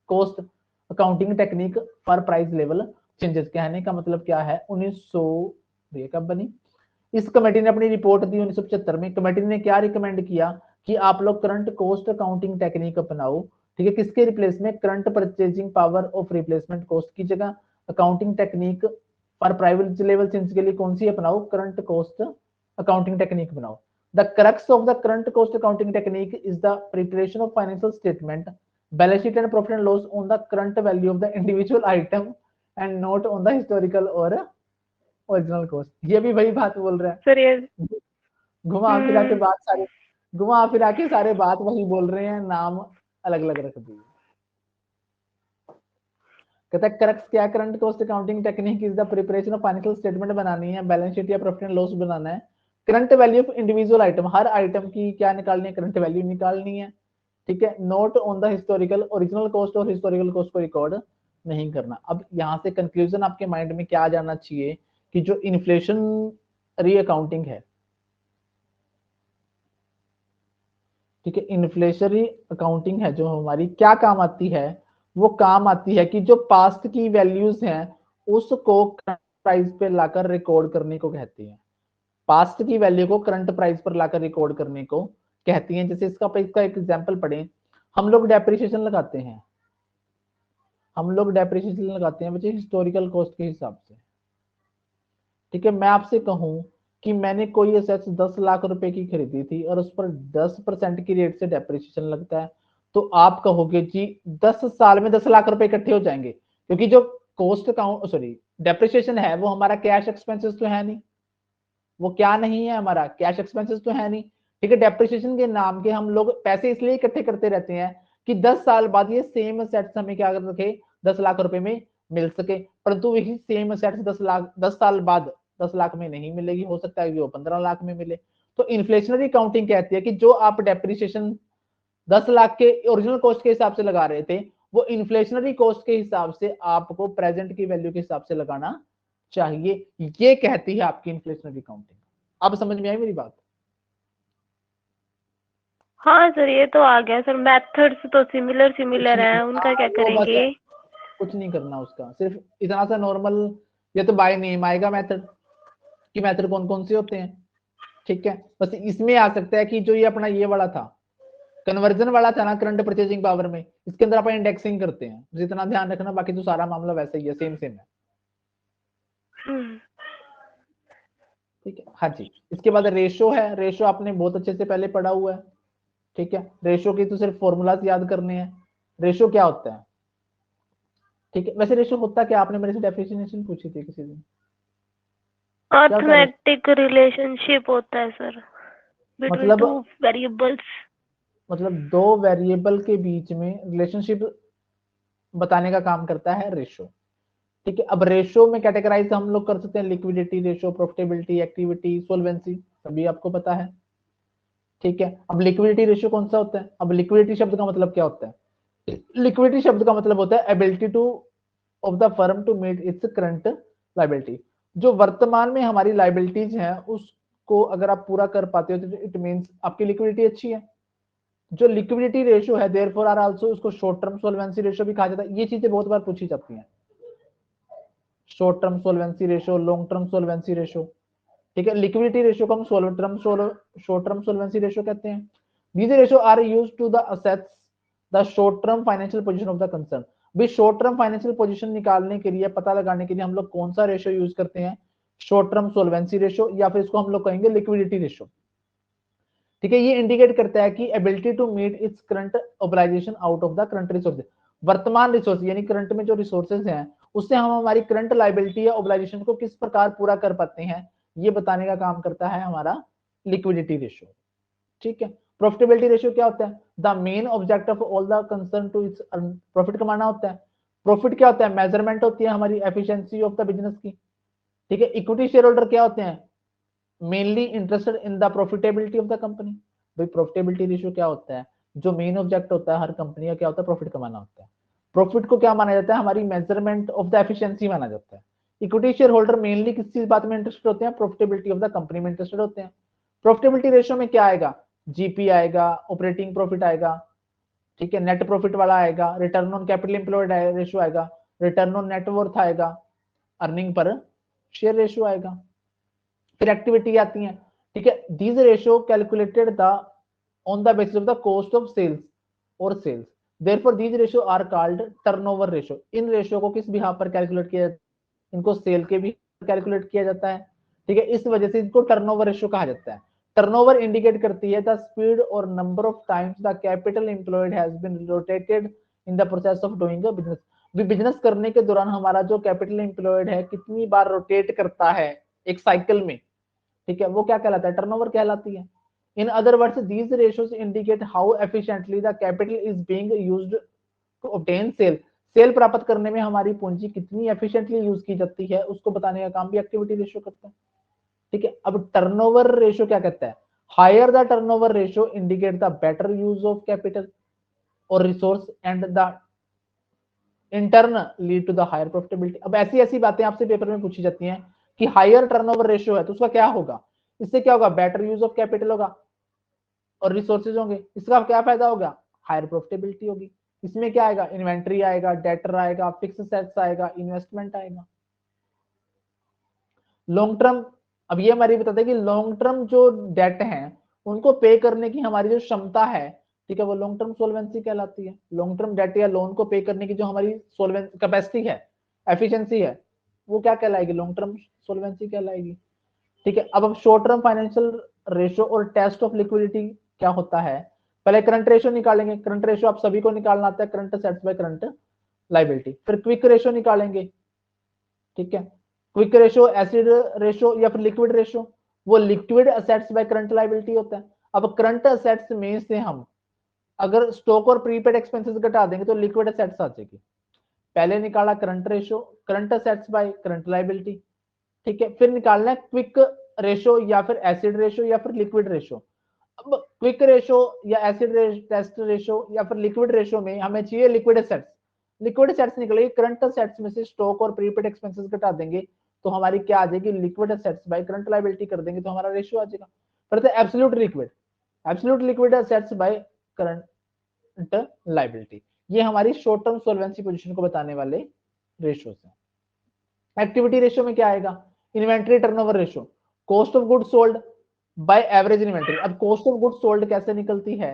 A: cost accounting technique for price level changes. कहने का मतलब क्या है, 1900 ये कब बनी? इस कमेटी ने अपनी रिपोर्ट दी 1975 में। कमेटी ने क्या रिकमेंड किया कि आप लोग करंट कॉस्ट अकाउंटिंग टेक्निक अपनाओ, ठीक है। किसके रिप्लेस में? Current purchasing power of replacement cost की जगह accounting technique for private level change के लिए कौन सी अपनाओ? करंट कॉस्ट अकाउंटिंग टेक्निक बनाओ। The crux of the current cost accounting technique is the preparation of financial statement, balance sheet and profit and loss on the current value of the individual item and not on the historical और original cost. ये भी वही बात बोल रहा है
B: sir ये
A: घुमा फिरा के बात सारी, घुमा फिरा के सारे बात वही बोल रहे हैं, नाम अलग अलग रख दिए। कहता है क्रक्स क्या? Current cost accounting technique is the preparation of financial statement बनानी है, बैलेंस शीट या प्रॉफिट एंड लॉस बनाना है, current value of individual item, her item की क्या निकालनी है? करंट वैल्यू निकालनी है, ठीक है। Note on the historical, original cost और हिस्टोरिकल कॉस्ट को रिकॉर्ड नहीं करना। अब यहाँ से कंक्लूजन आपके माइंड में क्या आ जाना चाहिए कि जो इन्फ्लेशनरी अकाउंटिंग है, ठीक है, इन्फ्लेशनरी अकाउंटिंग है जो हमारी क्या काम आती है? वो काम आती है कि जो पास्ट की वैल्यूज हैं उसको प्राइस पे लाकर रिकॉर्ड करने को कहती है। पास्ट की वैल्यू को करंट प्राइस पर लाकर रिकॉर्ड करने को कहती हैं। जैसे इसका एक एग्जांपल पढ़ें, हम लोग डेप्रिसिएशन लगाते हैं, हम लोग डेप्रिसिएशन लगाते हैं बच्चे हिस्टोरिकल कॉस्ट के हिसाब से, ठीक है। मैं आपसे कहूं कि मैंने कोई एसेट्स 10 लाख रुपए की खरीदी थी और उस पर 10% की रेट से डेप्रिसिएशन लगता है, तो आप कहोगे जी 10 साल में 10 लाख रुपए इकट्ठे हो जाएंगे, क्योंकि जो कॉस्ट अकाउंट सॉरी डेप्रिसिएशन है वो हमारा कैश एक्सपेंसेस तो है नहीं, वो क्या नहीं है, हमारा कैश एक्सपेंसेस तो है नहीं, ठीक है। डेप्रिसिएशन के नाम के हम लोग पैसे इसलिए इकट्ठे करते रहते हैं कि 10 साल बाद ये सेम असेट्स हमें क्या कर सके, 10 लाख रुपए में मिल सके, परंतु वही सेम असेट्स 10 साल बाद 10 लाख में नहीं मिलेगी, हो सकता है कि वो 15 लाख में मिले। तो इन्फ्लेशनरी अकाउंटिंग कहती है कि जो आप डेप्रिसिएशन 10 लाख के ओरिजिनल कॉस्ट के हिसाब से लगा रहे थे, वो इन्फ्लेशनरी कॉस्ट के हिसाब से आपको प्रेजेंट की वैल्यू के हिसाब से लगाना चाहिए। ये कहती है आपकी इन्फ्लेशनरी अकाउंटिंग। अब समझ में आई मेरी बात?
B: हाँ सर ये तो आ गया सर। मेथड्स तो सिमिलर है, उनका क्या करेंगे?
A: कुछ नहीं करना उसका, सिर्फ इतना सा नॉर्मल, ये तो बाय नेम आएगा मेथड कि मेथड कौन कौन से होते हैं, ठीक है। बस इसमें आ सकता है कि जो ये अपना ये वाला था, कन्वर्जन वाला था ना करंट परचेजिंग पावर में, इसके अंदर अपन इंडेक्सिंग करते हैं, जितना ध्यान रखना, बाकी तो सारा मामला वैसा ही है, सेम सेम है, ठीक है। हाँ जी, इसके बाद रेशो है, रेशो आपने बहुत अच्छे से पहले पढ़ा हुआ है, ठीक है। रेशो की तो सिर्फ फॉर्मूलाज याद करने हैं। रेशो क्या होता है, ठीक है। वैसे रेशो होता क्या, आपने मेरे से डेफिनेशन पूछी थी किसी दिन,
B: अर्थमेटिक रिलेशनशिप होता है सर बिटवीन
A: मतलब
B: टू वेरिएबल्स,
A: मतलब दो वेरिएबल के बीच में रिलेशनशिप बताने का काम करता है रेशो, ठीक है। अब रेशो में कैटेगराइज हम लोग कर सकते हैं लिक्विडिटी रेशो, प्रॉफिटेबिलिटी, एक्टिविटी, सोल्वेंसी, सभी आपको पता है, ठीक है। अब लिक्विडिटी रेशो कौन सा होता है? अब लिक्विडिटी शब्द का मतलब क्या होता है? लिक्विडिटी शब्द का मतलब होता है ability to of the firm to meet its current liability. जो वर्तमान में हमारी लायबिलिटीज हैं उसको अगर आप पूरा कर पाते हो तो इट मींस आपकी लिक्विडिटी अच्छी है। जो लिक्विडिटी रेशो है देयरफॉर आर आल्सो, उसको शॉर्ट टर्म सोल्वेंसी रेशो भी कहा जाता है। ये चीजें बहुत बार पूछी जाती हैं, short term solvency ratio, long term solvency ratio, ठीक है। लिक्विडिटी रेशो को हम शॉर्ट टर्म सोल्वेंसी रेशो कहते हैं। These ratio are used to the assess the short term financial position of the concern. भी शॉर्ट टर्म फाइनेंशियल पोजीशन निकालने के लिए, पता लगाने के लिए हम लोग कौन सा रेशो यूज करते हैं? शॉर्ट टर्म सोल्वेंसी रेशो, या फिर इसको हम लोग कहेंगे लिक्विडिटी रेशो, ठीक है। ये इंडिकेट करता है कि ability to meet its current obligation out of the current resources. वर्तमान रिसोर्स यानी करंट में जो रिसोर्सेज हैं उससे हम हमारी करंट लाइबिलिटी या ओब्लाइजेशन को किस प्रकार पूरा कर पाते हैं, ये बताने का काम करता है हमारा लिक्विडिटी रेशियो। ठीक है, प्रॉफिटेबिलिटी रेशियो क्या होता है? The main object of all the concern to its profit कमाना होता है। प्रॉफिट क्या होता है? मेजरमेंट होती है हमारी एफिशिएंसी ऑफ द बिजनेस की। ठीक है, इक्विटी शेयर होल्डर क्या होते हैं? Mainly interested in the profitability of the company. भाई प्रॉफिटेबिलिटी रेशियो क्या होता है? जो मेन ऑब्जेक्ट होता है हर कंपनी का क्या होता है? प्रॉफिट कमाना होता है। प्रॉफिट को क्या माना जाता है? हमारी मेजरमेंट ऑफ द एफिशिएंसी माना जाता है। इक्विटी शेयर होल्डर मेनली किस चीज बात में इंटरेस्टेड होते हैं? प्रॉफिटेबिलिटी ऑफ द कंपनी में इंटरेस्टेड होते हैं। प्रॉफिटेबिलिटी रेशियो में क्या आएगा? जीपी आएगा, ऑपरेटिंग प्रॉफिट आएगा, ठीक है, नेट प्रॉफिट वाला आएगा, return on capital employed ratio आएगा, रिटर्न ऑन नेटवर्थ आएगा, अर्निंग पर शेयर रेशियो आएगा, फिर एक्टिविटी आती है। ठीक है, these ratio calculated the on the basis of the cost of sales और sales, therefore these ratio are called turnover ratio. इन रेशियो को किस बिहाफ पर कैलकुलेट किया जाता है? इनको सेल के भी कैलकुलेट किया जाता है। ठीक है, इस वजह से इनको टर्नओवर रेशियो कहा जाता है। टर्नओवर इंडिकेट करती है द स्पीड और number of times the capital employed has been rotated in the process of doing a business. Business करने के दौरान हमारा जो कैपिटल एम्प्लॉयड है कितनी बार रोटेट करता है एक साइकिल में, ठीक है, वो क्या कहलाता है? टर्नओवर कहलाती है। In other words these ratios indicate how efficiently the capital is being used to obtain sale. Sale प्राप्त करने में हमारी पूंजी कितनी एफिशिएंटली यूज की जाती है उसको बताने का काम भी एक्टिविटी रेशियो करता है। ठीक है, अब टर्नओवर रेशियो क्या कहता है? Higher the turnover ratio indicate the better use of capital और resource and the in turn lead to the higher profitability. अब ऐसी ऐसी बातें आपसे पेपर में पूछी जाती हैं कि हायर टर्नओवर रेशियो है तो उसका क्या होगा? इससे क्या होगा? बेटर यूज ऑफ कैपिटल होगा और रिसोर्सेज होंगे। इसका क्या फायदा होगा? हायर प्रॉफिटेबिलिटी होगी। इसमें क्या आएगा? इन्वेंट्री आएगा, डेटर आएगा, फिक्स सेट्स आएगा, इन्वेस्टमेंट आएगा। लॉन्ग टर्म, अब ये हमारी बताते हैं कि लॉन्ग टर्म जो डेट है उनको पे करने की हमारी जो क्षमता है, ठीक है, वो लॉन्ग टर्म सोल्वेंसी कहलाती है। लॉन्ग टर्म डेट या लोन को पे करने की जो हमारी सोल्वेंस कैपेसिटी है, एफिशिएंसी है, वो क्या कहलाएगी? लॉन्ग टर्म सोल्वेंसी कहलाएगी। ठीक है, अब शॉर्ट टर्म फाइनेंशियल रेशियो और टेस्ट ऑफ लिक्विडिटी क्या होता है? पहले करंट रेशियो निकालेंगे। करंट रेशियो आप सभी को निकालना आता है, current assets by current liability. फिर क्विक रेशियो निकालेंगे। ठीक है, क्विक रेशियो एसिड रेशियो या फिर लिक्विड रेशियो, वो liquid assets by current liability होता है। अब करंट असेट्स में से हम अगर स्टॉक और प्रीपेड एक्सपेंसेस घटा देंगे तो लिक्विड असेट्स आ जाएगी। पहले निकाला current ratio, current assets by current liability. ठीक है, फिर निकालना है क्विक रेशियो या फिर एसिड रेशियो या फिर लिक्विड रेशियो। अब क्विक रेशियो या एसिड टेस्ट रेशियो या फिर लिक्विड रेशियो में हमें चाहिए लिक्विड एसेट्स। लिक्विड एसेट्स निकलेगी, करंट एसेट्स में से स्टॉक और प्रीपेड एक्सपेंसेस घटा देंगे तो हमारी क्या आ जाएगी? Liquid assets by current liability कर देंगे तो हमारा रेशियो आ जाएगा। फिर absolute liquid, absolute liquid assets by current liability. ये हमारी शॉर्ट टर्म सॉल्वेंसी पोजीशन को बताने वाले रेशियोज हैं। एक्टिविटी रेशियो में क्या आएगा? Inventory turnover ratio, cost of goods sold by average inventory. अब कॉस्ट ऑफ गुड्स सोल्ड कैसे निकलती है?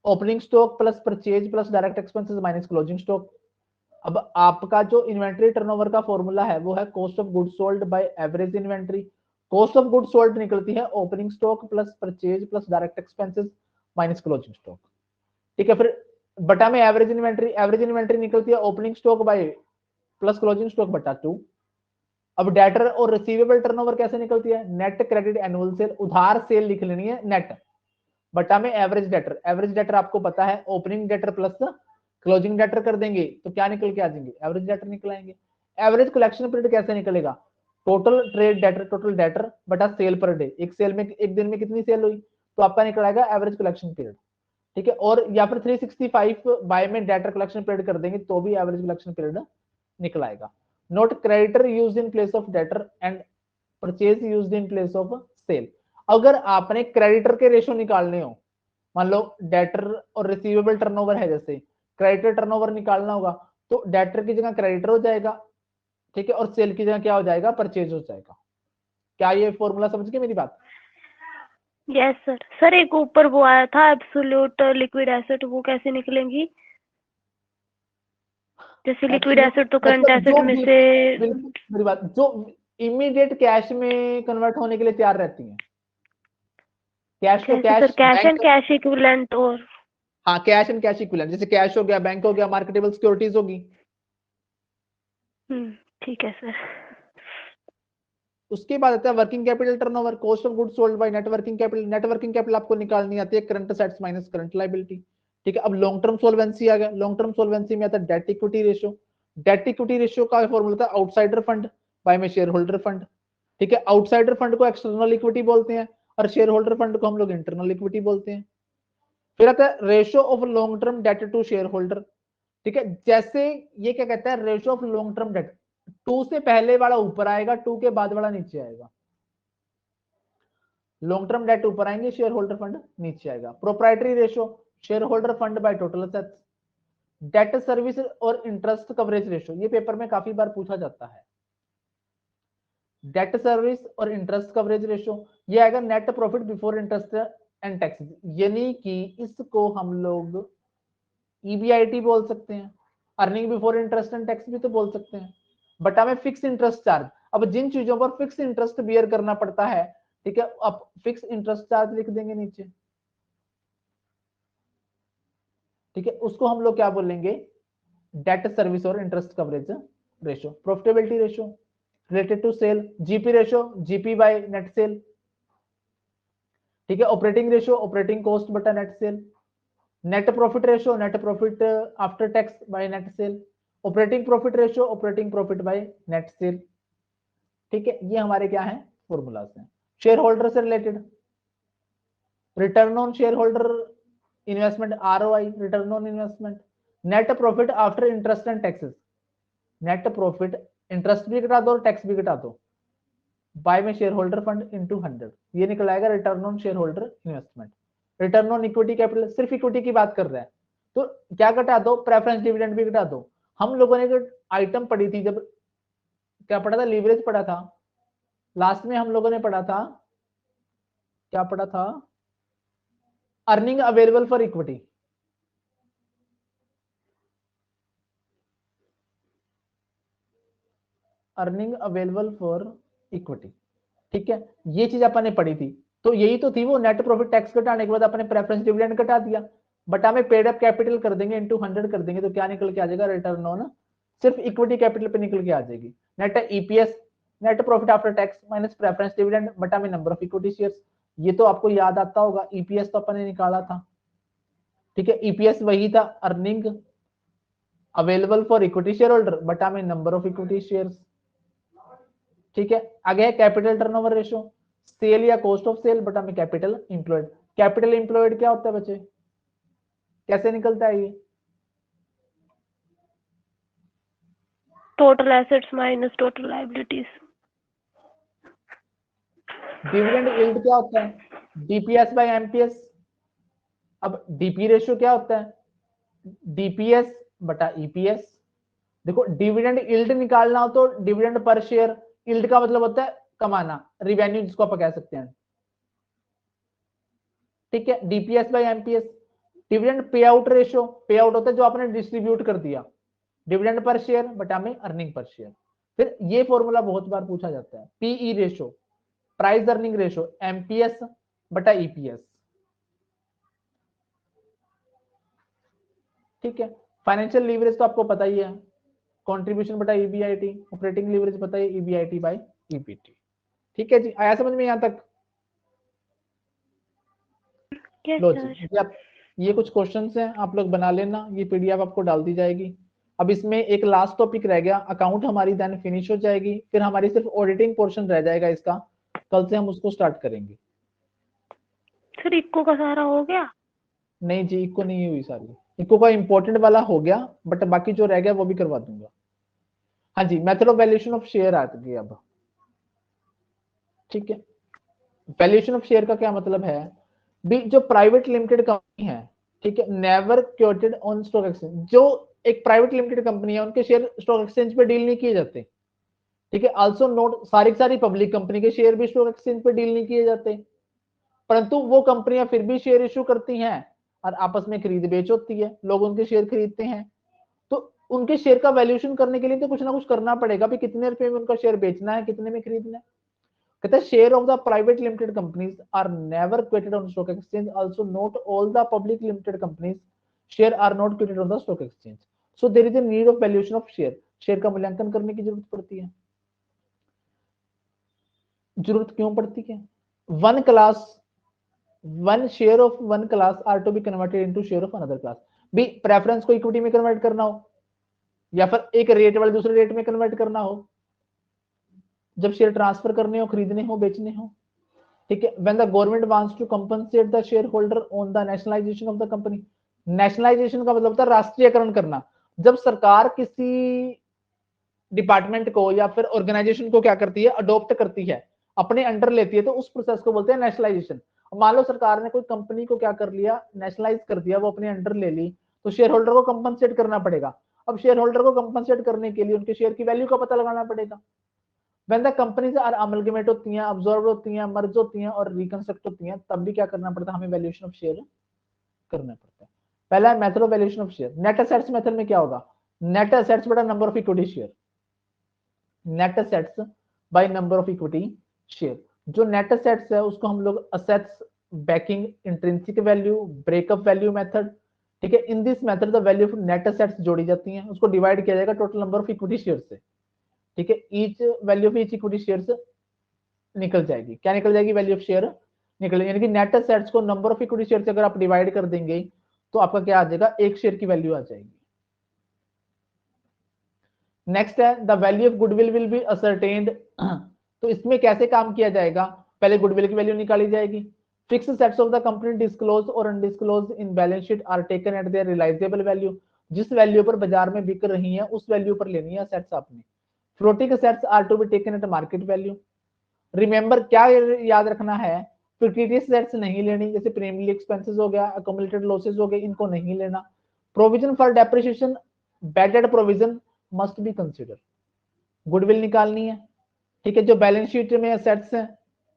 A: Opening stock plus purchase plus direct expenses minus closing stock. अब आपका जो इन्वेंट्री टर्नओवर का फॉर्मूला है वो है cost of goods sold by average inventory. Cost of goods sold निकलती है opening stock plus purchase plus direct expenses minus closing stock. ठीक है, फिर बटा में एवरेज इन्वेंट्री, एवरेज इन्वेंट्री निकलती है opening stock by plus closing stock बटा 2। अब डेटर और रिसीवेबल टर्नओवर कैसे निकलती है? नेट क्रेडिट एनुअल सेल, उधार सेल लिख लेनी है नेट, बटा में एवरेज डेटर। एवरेज डेटर आपको पता है opening debtor plus closing debtor कर देंगे तो क्या निकल के आ जाएंगे? एवरेज डेटर निकल आएंगे। एवरेज कलेक्शन पीरियड कैसे निकलेगा? Total trade debtor, total debtor बटा सेल पर डे। एक सेल में एक दिन में कितनी सेल हुई तो आपका निकल आएगा एवरेज कलेक्शन पीरियड। ठीक है, और या फिर 365 बाय में डेटर कलेक्शन पीरियड कर देंगे तो भी एवरेज कलेक्शन पीरियड निकल आएगा। Note creditor used in place of debtor and purchase used in place of sale. अगर आपने क्रेडिटर के रेशियो निकालने हो, मान लो डेटर और रिसीवेबल टर्नओवर है, जैसे क्रेडिटर टर्नओवर निकालना होगा तो डेटर की जगह क्रेडिटर हो जाएगा, ठीक है, और सेल की जगह क्या हो जाएगा? परचेज हो जाएगा। क्या ये फॉर्मूला समझ गए मेरी बात?
B: Yes sir. सर एक ऊपर वो आया था एब्सोल्यूट लिक्विड एसेट, वो कैसे निकलेंगी? जैसे लिक्विड एसेट तो करंट
A: मतलब
B: एसेट में से
A: बिल्कुल मेरी बात, जो इमीडिएट कैश में कन्वर्ट होने के लिए तैयार रहती है। कैश तो
B: जैसे sir
A: cash,
B: cash and
A: bank,
B: cash equivalent और
A: हाँ कैश एंड कैश इक्विवेलेंट, जैसे कैश हो गया, बैंक हो गया, मार्केटेबल सिक्योरिटीज होगी।
B: ठीक है सर।
A: उसके बाद आता है working capital turnover, cost of goods sold by net working capital. Net working capital आपको निकालनी आती है current assets minus current liability. ठीक है, अब लॉन्ग टर्म सोल्वेंसी आ गया। लॉन्ग टर्म सोल्वेंसी में आता है debt equity ratio. Debt equity ratio का फॉर्मूला था आउटसाइडर फंड बाय में शेयर होल्डर फंड। ठीक है, आउटसाइडर फंड को एक्सटर्नल इक्विटी बोलते हैं और शेयर होल्डर फंड को हम लोग इंटरनल इक्विटी बोलते हैं। फिर आता है ratio of long term debt to shareholder. ठीक है, जैसे ये क्या कहता है, ratio of long term debt, 2 से पहले वाला ऊपर आएगा, 2 के बाद वाला नीचे आएगा। लॉन्ग टर्म डेट ऊपर आएंगे, शेयर होल्डर फंड नीचे आएगा। Proprietary ratio, share holder fund by total assets. Date service और इंटरेस्ट कवरेज रेशियो, ये पेपर में काफी बार पूछा जाता है। डेट सर्विस और इंटरेस्ट कवरेज रेशियो, ये आएगा net profit before interest and taxes, यानी कि इसको हम लोग ईबीआईटी बोल सकते हैं, earning before interest and tax भी तो बोल सकते हैं। बट हमें फिक्स इंटरेस्ट चार्ज, अब जिन चीजों पर फिक्स इंटरेस्ट बियर करना पड़ता है, ठीक है, अब फिक्स इंटरेस्ट चार्ज लिख देंगे नीचे। ठीक है, उसको हम लोग क्या बोलेंगे, डेट सर्विस और interest coverage ratio. Profitability ratio related to sale, GP ratio, GP by net sale. ठीक है, ऑपरेटिंग रेशियो, ऑपरेटिंग कॉस्ट बटा net sale. Net profit ratio, net profit after tax by net sale. Operating profit ratio, operating profit by net sale. ठीक है, ये हमारे क्या है, formulas हैं। शेयर होल्डर से रिलेटेड, return on shareholder investment, ROI, return on investment. Net profit after interest and taxes, net profit interest भी घटा दो और टैक्स भी घटा दो, बाय में शेयर होल्डर फंड इनटू 100, ये निकल आएगा return on shareholder investment. Return on equity capital, सिर्फ इक्विटी की बात कर रहे हैं तो क्या घटा दो, प्रेफरेंस डिविडेंड भी घटा दो। हम लोगों ने जो आइटम पढ़ी थी, जब क्या पढ़ा था, लीवरेज पढ़ा था लास्ट में, हम लोगों ने पढ़ा था, क्या पढ़ा था, earning available for equity. Earning available for equity, ठीक है, ये चीज अपन ने पढ़ी थी। तो यही तो थी वो, नेट प्रॉफिट टैक्स घटाने के बाद अपने प्रेफरेंस डिविडेंड घटा दिया, बट हमें पेड अप कैपिटल कर देंगे इनटू 100 कर देंगे, तो क्या निकल के आ जाएगा, रिटर्न ऑन सिर्फ इक्विटी कैपिटल पे निकल के आ जाएगी। Net EPS, net profit after tax minus preference dividend बटा में नंबर ऑफ इक्विटी शेयर्स। ये तो आपको याद आता होगा, ईपीएस तो अपन ने निकाला था। ठीक है, ईपीएस वही था, earning available for equity share holder बटा में नंबर ऑफ इक्विटी शेयर्स। ठीक है, आगे कैपिटल टर्नओवर रेशियो, सेल या कॉस्ट ऑफ सेल बटा में कैपिटल इंप्लॉयड। कैपिटल इंप्लॉयड क्या होता है बच्चे, कैसे निकलता है ये,
B: total assets minus total liabilities.
A: Dividend yield क्या होता है, डीपीएस बाय एमपीएस। अब डीपी रेशियो क्या होता है, डीपीएस बटा ईपीएस। देखो, डिविडेंड यील्ड निकालना हो तो डिविडेंड पर शेयर, यील्ड का मतलब होता है कमाना, रिवेन्यू जिसको आप कह सकते हैं। ठीक है, DPS by MPS. Dividend pay out ratio, पे आउट होता है जो आपने डिस्ट्रीब्यूट कर दिया, डिविडेंड पर शेयर बटा में अर्निंग पर शेयर। फिर ये फॉर्मूला बहुत बार पूछा जाता है, PE ratio, price earning ratio, MPS बटा ईपीएस। ठीक है, फाइनेंशियल लीवरेज तो आपको पता ही है, कंट्रीब्यूशन बटा ईबीआईटी, ऑपरेटिंग लीवरेज पता है ईबीआईटी बाय ईपीटी। ठीक है जी, आया समझ में यहां तक, लो जी, ये कुछ क्वेश्चंस हैं, आप लोग बना लेना, ये पीडीएफ आपको डाल दी जाएगी। अब इसमें एक लास्ट टॉपिक रह गया, अकाउंट हमारी देन फिनिश हो जाएगी, फिर हमारी सिर्फ ऑडिटिंग पोर्शन रह जाएगा इसका, कल से हम उसको स्टार्ट करेंगे।
B: सर इक्को का सारा हो गया?
A: नहीं जी, इको नहीं हुई सारी, इको का इंपॉर्टेंट वाला हो गया, बट बाकी जो रह गया वो भी करवा दूंगा। हाँ जी, method of valuation of share आ गई अब। ठीक है, वैल्यूएशन ऑफ शेयर का क्या मतलब है, भी जो प्राइवेट लिमिटेड कंपनी है, ठीक है, नेवर क्योटेड ऑन स्टॉक एक्सचेंज, जो एक प्राइवेट लिमिटेड कंपनी है उनके शेयर स्टॉक एक्सचेंज पे डील नहीं किए जाते। ठीक है, आल्सो नोट, सारी पब्लिक कंपनी के शेयर भी स्टॉक एक्सचेंज पे डील नहीं किए जाते, परंतु वो कंपनियां फिर भी शेयर इशू करती हैं और आपस में खरीद बेच होती है, लोग उनके शेयर खरीदते हैं, तो उनके शेयर का वैल्यूएशन करने के लिए तो कुछ ना कुछ करना पड़ेगा, भी कितने रुपए में उनका शेयर बेचना है, कितने में खरीदना है। कहते हैं share of the private limited companies are never quoted on stock exchange, also not all the public limited companies share are not quoted on the stock exchange, so there is a need of valuation of share. Share का मूल्यांकन करने की जरूरत पड़ती है। जरूरत क्यों पड़ती है? One share of one class are to be converted into share of another class. भी प्रेफरेंस को इक्विटी में कन्वर्ट करना हो या फिर एक रेट वाले दूसरे रेट में कन्वर्ट करना हो, जब शेयर ट्रांसफर करने हो, खरीदने हो, बेचने हो, ठीक है। When the government wants to compensate the shareholder on the nationalisation of the company. Nationalisation का मतलब होता है राष्ट्रीयकरण करना। जब सरकार किसी डिपार्टमेंट को या फिर ऑर्गेनाइजेशन को क्या करती है, अडॉप्ट करती है, अपने अंडर लेती है, तो उस प्रोसेस को बोलते हैं नेशनलाइजेशन। मान लो सरकार ने कोई कंपनी को क्या कर लिया, नेशनलाइज कर दिया, वो अपने अंडर ले ली, तो शेयर होल्डर को कंपनसेट करना पड़ेगा। अब शेयर होल्डर को कंपनसेट करने के लिए उनके शेयर की वैल्यू का पता लगाना पड़ेगा। When the companies are amalgamate होती हैं, अब्सॉर्ब होती हैं, मर्ज होती हैं और रिकंस्ट्रक्ट होती हैं, तब भी क्या करना पड़ता है, हमें वैल्यूएशन ऑफ शेयर करना पड़ता है। पहला है method of valuation of share. Net assets method में क्या होगा, नेट एसेट्स बटा number of equity share, net assets by number of equity share. जो नेट एसेट्स है उसको हम लोग assets banking intrinsic value breakup value method, ठीक है। इन this method the value of net assets जोड़ी जाती हैं, उसको डिवाइड किया जाएगा total number of equity share से, ठीक है। Each value of each equity share निकल जाएगी। क्या निकल जाएगी, वैल्यू ऑफ शेयर निकल, यानी कि नेट एसेट्स को नंबर ऑफ इक्विटी शेयर से अगर आप डिवाइड कर देंगे तो आपका क्या आ जाएगा, एक शेयर की वैल्यू आ जाएगी। नेक्स्ट है the value of goodwill will be ascertained. तो इसमें कैसे काम किया जाएगा, पहले गुडविल की वैल्यू निकाली जाएगी। Fixed assets of the company disclose और undisclose in balance sheet are taken at their realisable value. जिस वैल्यू पर बाजार में बिक रही है उस वैल्यू पर लेनी है सेट्स आपने। Floating assets are to be taken at market value. Remember क्या याद रखना है, फिक्टिटियस सेट्स नहीं लेनी, जैसे प्रीमियम एक्सपेंसेस हो गया, अकोमुलेटेड लॉसेस हो गए, इनको नहीं लेना। Provision for depreciation bad debt provision must be consider. Goodwill निकालनी है, ठीक है, जो बैलेंस शीट में सेट्स हैं,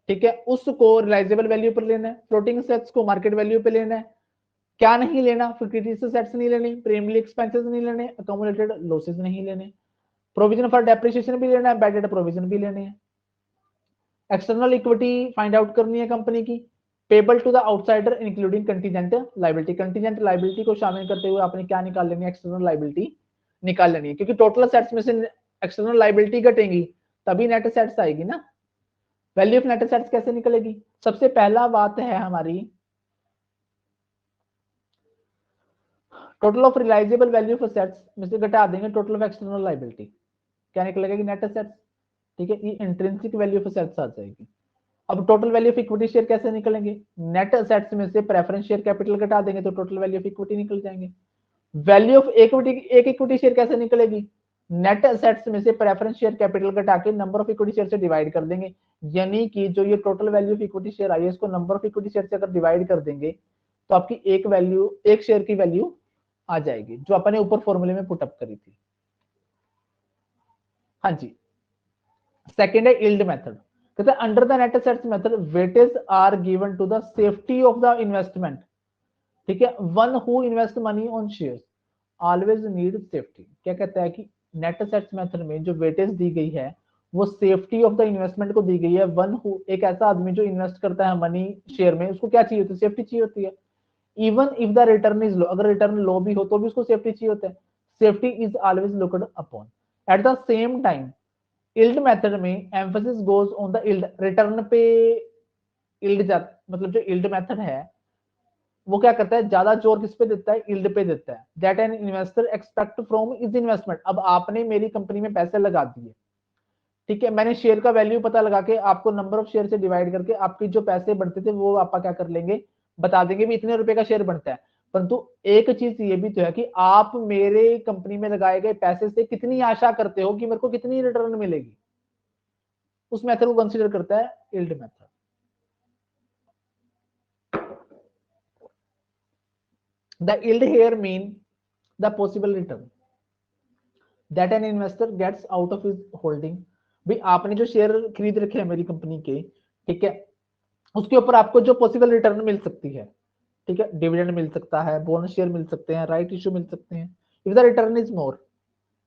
A: ठीक है, उसको रिलाइजेबल वैल्यू पर लेना है। फ्लोटिंग सेट्स को मार्केट वैल्यू पे लेना है। क्या नहीं लेना, फिक्टिटियस सेट्स नहीं लेनी, प्रीमियम एक्सपेंसेस नहीं लेने, अकोमुलेटेड लॉसेस नहीं लेने, प्रोविजन फॉर डेप्रिसिएशन भी लेना है, बैड डेट प्रोविजन भी लेने हैं। एक्सटर्नल इक्विटी फाइंड आउट करनी है कंपनी की, payable to the outsider including contingent liability. Contingent liability को शामिल करते हुए आपने क्या निकाल लेनी है, एक्सटर्नल लाइबिलिटी निकाल लेनी है, क्योंकि टोटल सेट्स में से एक्सटर्नल लाइबिलिटी घटेगी तभी नेट सेट्स आएगी ना। वैल्यू ऑफ नेट सेट्स कैसे निकलेगी, सबसे पहला बात है हमारी total of realisable value of assets में से घटा देंगे टोटल ऑफ एक्सटर्नल लाइबिलिटी, क्या निकलेगा कि नेट सेट्स, ठीक है, ये इंट्रिंसिक वैल्यू ऑफ सेट्स आ जाएगी। अब total value of equity share कैसे निकलेंगे, नेट एसेट्स में से प्रेफरेंस शेयर कैपिटल घटा देंगे तो टोटल वैल्यू ऑफ इक्विटी निकल जाएंगे। वैल्यू ऑफ इक्विटी, एक इक्विटी शेयर कैसे निकलेगी, नेट एसेट्स में से प्रेफरेंस शेयर कैपिटल घटा के नंबर ऑफ इक्विटी शेयर से डिवाइड कर देंगे। यानी कि जो ये total value of equity share I है इसको नंबर ऑफ इक्विटी शेयर से अगर डिवाइड कर देंगे तो आपकी एक वैल्यू, एक शेयर की वैल्यू आ जाएगी, जो अपने ऊपर फॉर्मूले में पुटअप करी थी। हाँ जी, सेकेंड है यील्ड मेथड। कहते हैं under the net assets method weightage are given to the safety of the investment, ठीक है। One who invest money on shares always need safety. क्या कहता है कि नेट एसेट्स मेथड में जो वेटेज दी गई है वो सेफ्टी ऑफ द इन्वेस्टमेंट को दी गई है। वन हु, एक ऐसा आदमी जो इन्वेस्ट करता है मनी शेयर में, उसको क्या चाहिए होती है, सेफ्टी चाहिए होती है। Even if the return is low, अगर रिटर्न लो भी हो तो भी उसको सेफ्टी चाहिए होता है। Safety is always looked upon. At the same time yield method में emphasis goes on the yield, return पे यील्ड जाता, मतलब जो यील्ड मेथड है वो क्या करता है, ज्यादा जोर किस पे देता है, यील्ड पे देता है। That an investor expect from is investment. अब आपने मेरी कंपनी में पैसे लगा दिए, ठीक है, मैंने शेयर का वैल्यू पता लगा के आपको नंबर ऑफ शेयर से डिवाइड करके आपके जो पैसे बढ़ते थे वो आप क्या कर लेंगे, बता देंगे भी इतने रुपए का शेयर बनता है। परंतु एक चीज ये भी तो है कि आप मेरे कंपनी में लगाए गए पैसे से कितनी आशा करते हो कि मेरे को कितनी रिटर्न मिलेगी, उस मेथड को कंसीडर करता है yield method. The yield here mean the possible return that an investor gets out of his holding. भी आपने जो शेयर खरीद रखे हैं मेरी कंपनी के, ठीक है, उसके ऊपर आपको जो पॉसिबल रिटर्न मिल सकती है, ठीक है, डिविडेंड मिल सकता है, बोनस शेयर मिल सकते हैं, राइट इश्यू मिल सकते हैं। If the return is more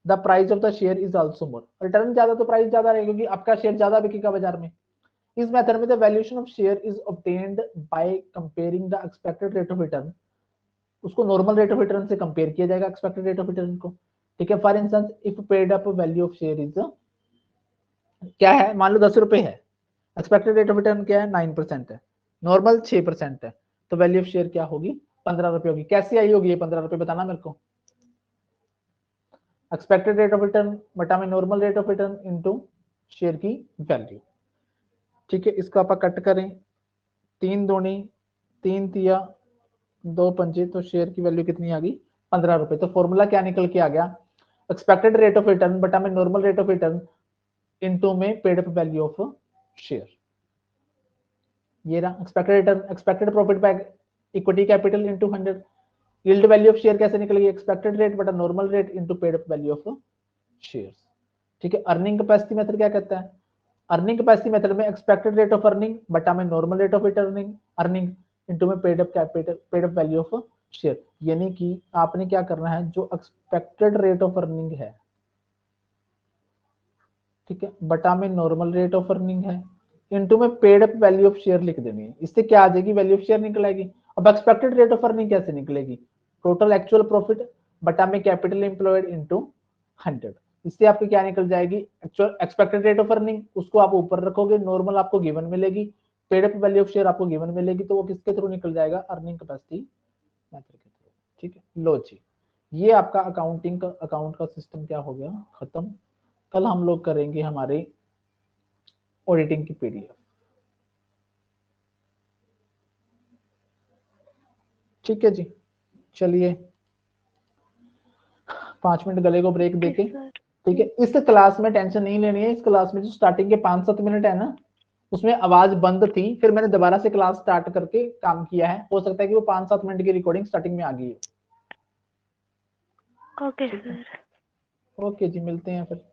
A: the price of the share is also more. Return ज्यादा तो प्राइस ज्यादा रहेगा क्योंकि आपका शेयर ज्यादा बिकेगा बाजार में। इस मेथड में the valuation of share is obtained by comparing the expected rate of return. उसको नॉर्मल रेट ऑफ रिटर्न से कंपेयर किया जाएगा, एक्सपेक्टेड रेट ऑफ रिटर्न को, ठीक है। For instance if paid up value of share is क्या है, मान लो 10 रुपए है, एक्सपेक्टेड रेट ऑफ रिटर्न क्या है 9% है, नॉर्मल 6% है, तो वैल्यू ऑफ शेयर क्या होगी 15 रुपए होगी। कैसी आई होगी ये 15 रुपए, बताना मेरे को। एक्सपेक्टेड रेट ऑफ रिटर्न बटा में normal rate of return into share की वैल्यू। ठीक है, इसको आप कट करें, 3 दूनी 3 तिया 2 पंजे, तो शेयर की वैल्यू कितनी आ गई 15 रुपए। तो फॉर्मूला क्या निकल के आ गया, एक्सपेक्टेड रेट ऑफ रिटर्न बटा में normal rate of return into में paid up value of share. ये रहा expected return, expected profit by equity capital into 100। Yield value of share कैसे निकलेगी, एक्सपेक्टेड रेट बटा normal rate into paid up value of shares. ठीक है। Earning capacity method क्या कहता है, अर्निंग कैपेसिटी मेथड में एक्सपेक्टेड रेट ऑफ अर्निंग बटा में normal rate of returning earning into में paid up capital paid up value of share. यानी कि आपने क्या करना है, जो एक्सपेक्टेड रेट ऑफ अर्निंग है, ठीक है, बटा में नॉर्मल रेट ऑफ अर्निंग है, इनटू में paid up value of share लिख देनी है। इससे क्या आ जाएगी, वैल्यू ऑफ शेयर निकल आएगी। अब एक्सपेक्टेड रेट ऑफ अर्निंग कैसे निकलेगी, टोटल एक्चुअल प्रॉफिट बटा में कैपिटल एम्प्लॉयड इनटू 100। इससे आपकी क्या निकल जाएगी, actual expected rate of earning, उसको आप ऊपर रखोगे, नॉर्मल आपको गिवन मिलेगी, paid up value of share आपको गिवन मिलेगी, तो वो किसके थ्रू निकल जाएगा, अर्निंग कैपेसिटी मेथड के थ्रू। ठीक है, लो जी, ये आपका अकाउंटिंग का अकाउंट का सिस्टम क्या हो गया खत्म। कल हम लोग करेंगे हमारे ऑडिटिंग की पीडीएफ। ठीक है जी, चलिए 5 मिनट गले को ब्रेक देके। ठीक है, इस क्लास में टेंशन नहीं लेनी है, इस क्लास में जो स्टार्टिंग के 5-7 मिनट है ना, उसमें आवाज बंद थी, फिर मैंने दोबारा से क्लास स्टार्ट करके काम किया है, हो सकता है कि वो 5-7 मिनट की रिकॉर्डिंग स्टार्टिंग में आ गई है।
B: Okay sir.
A: ओके जी, मिलते हैं फिर।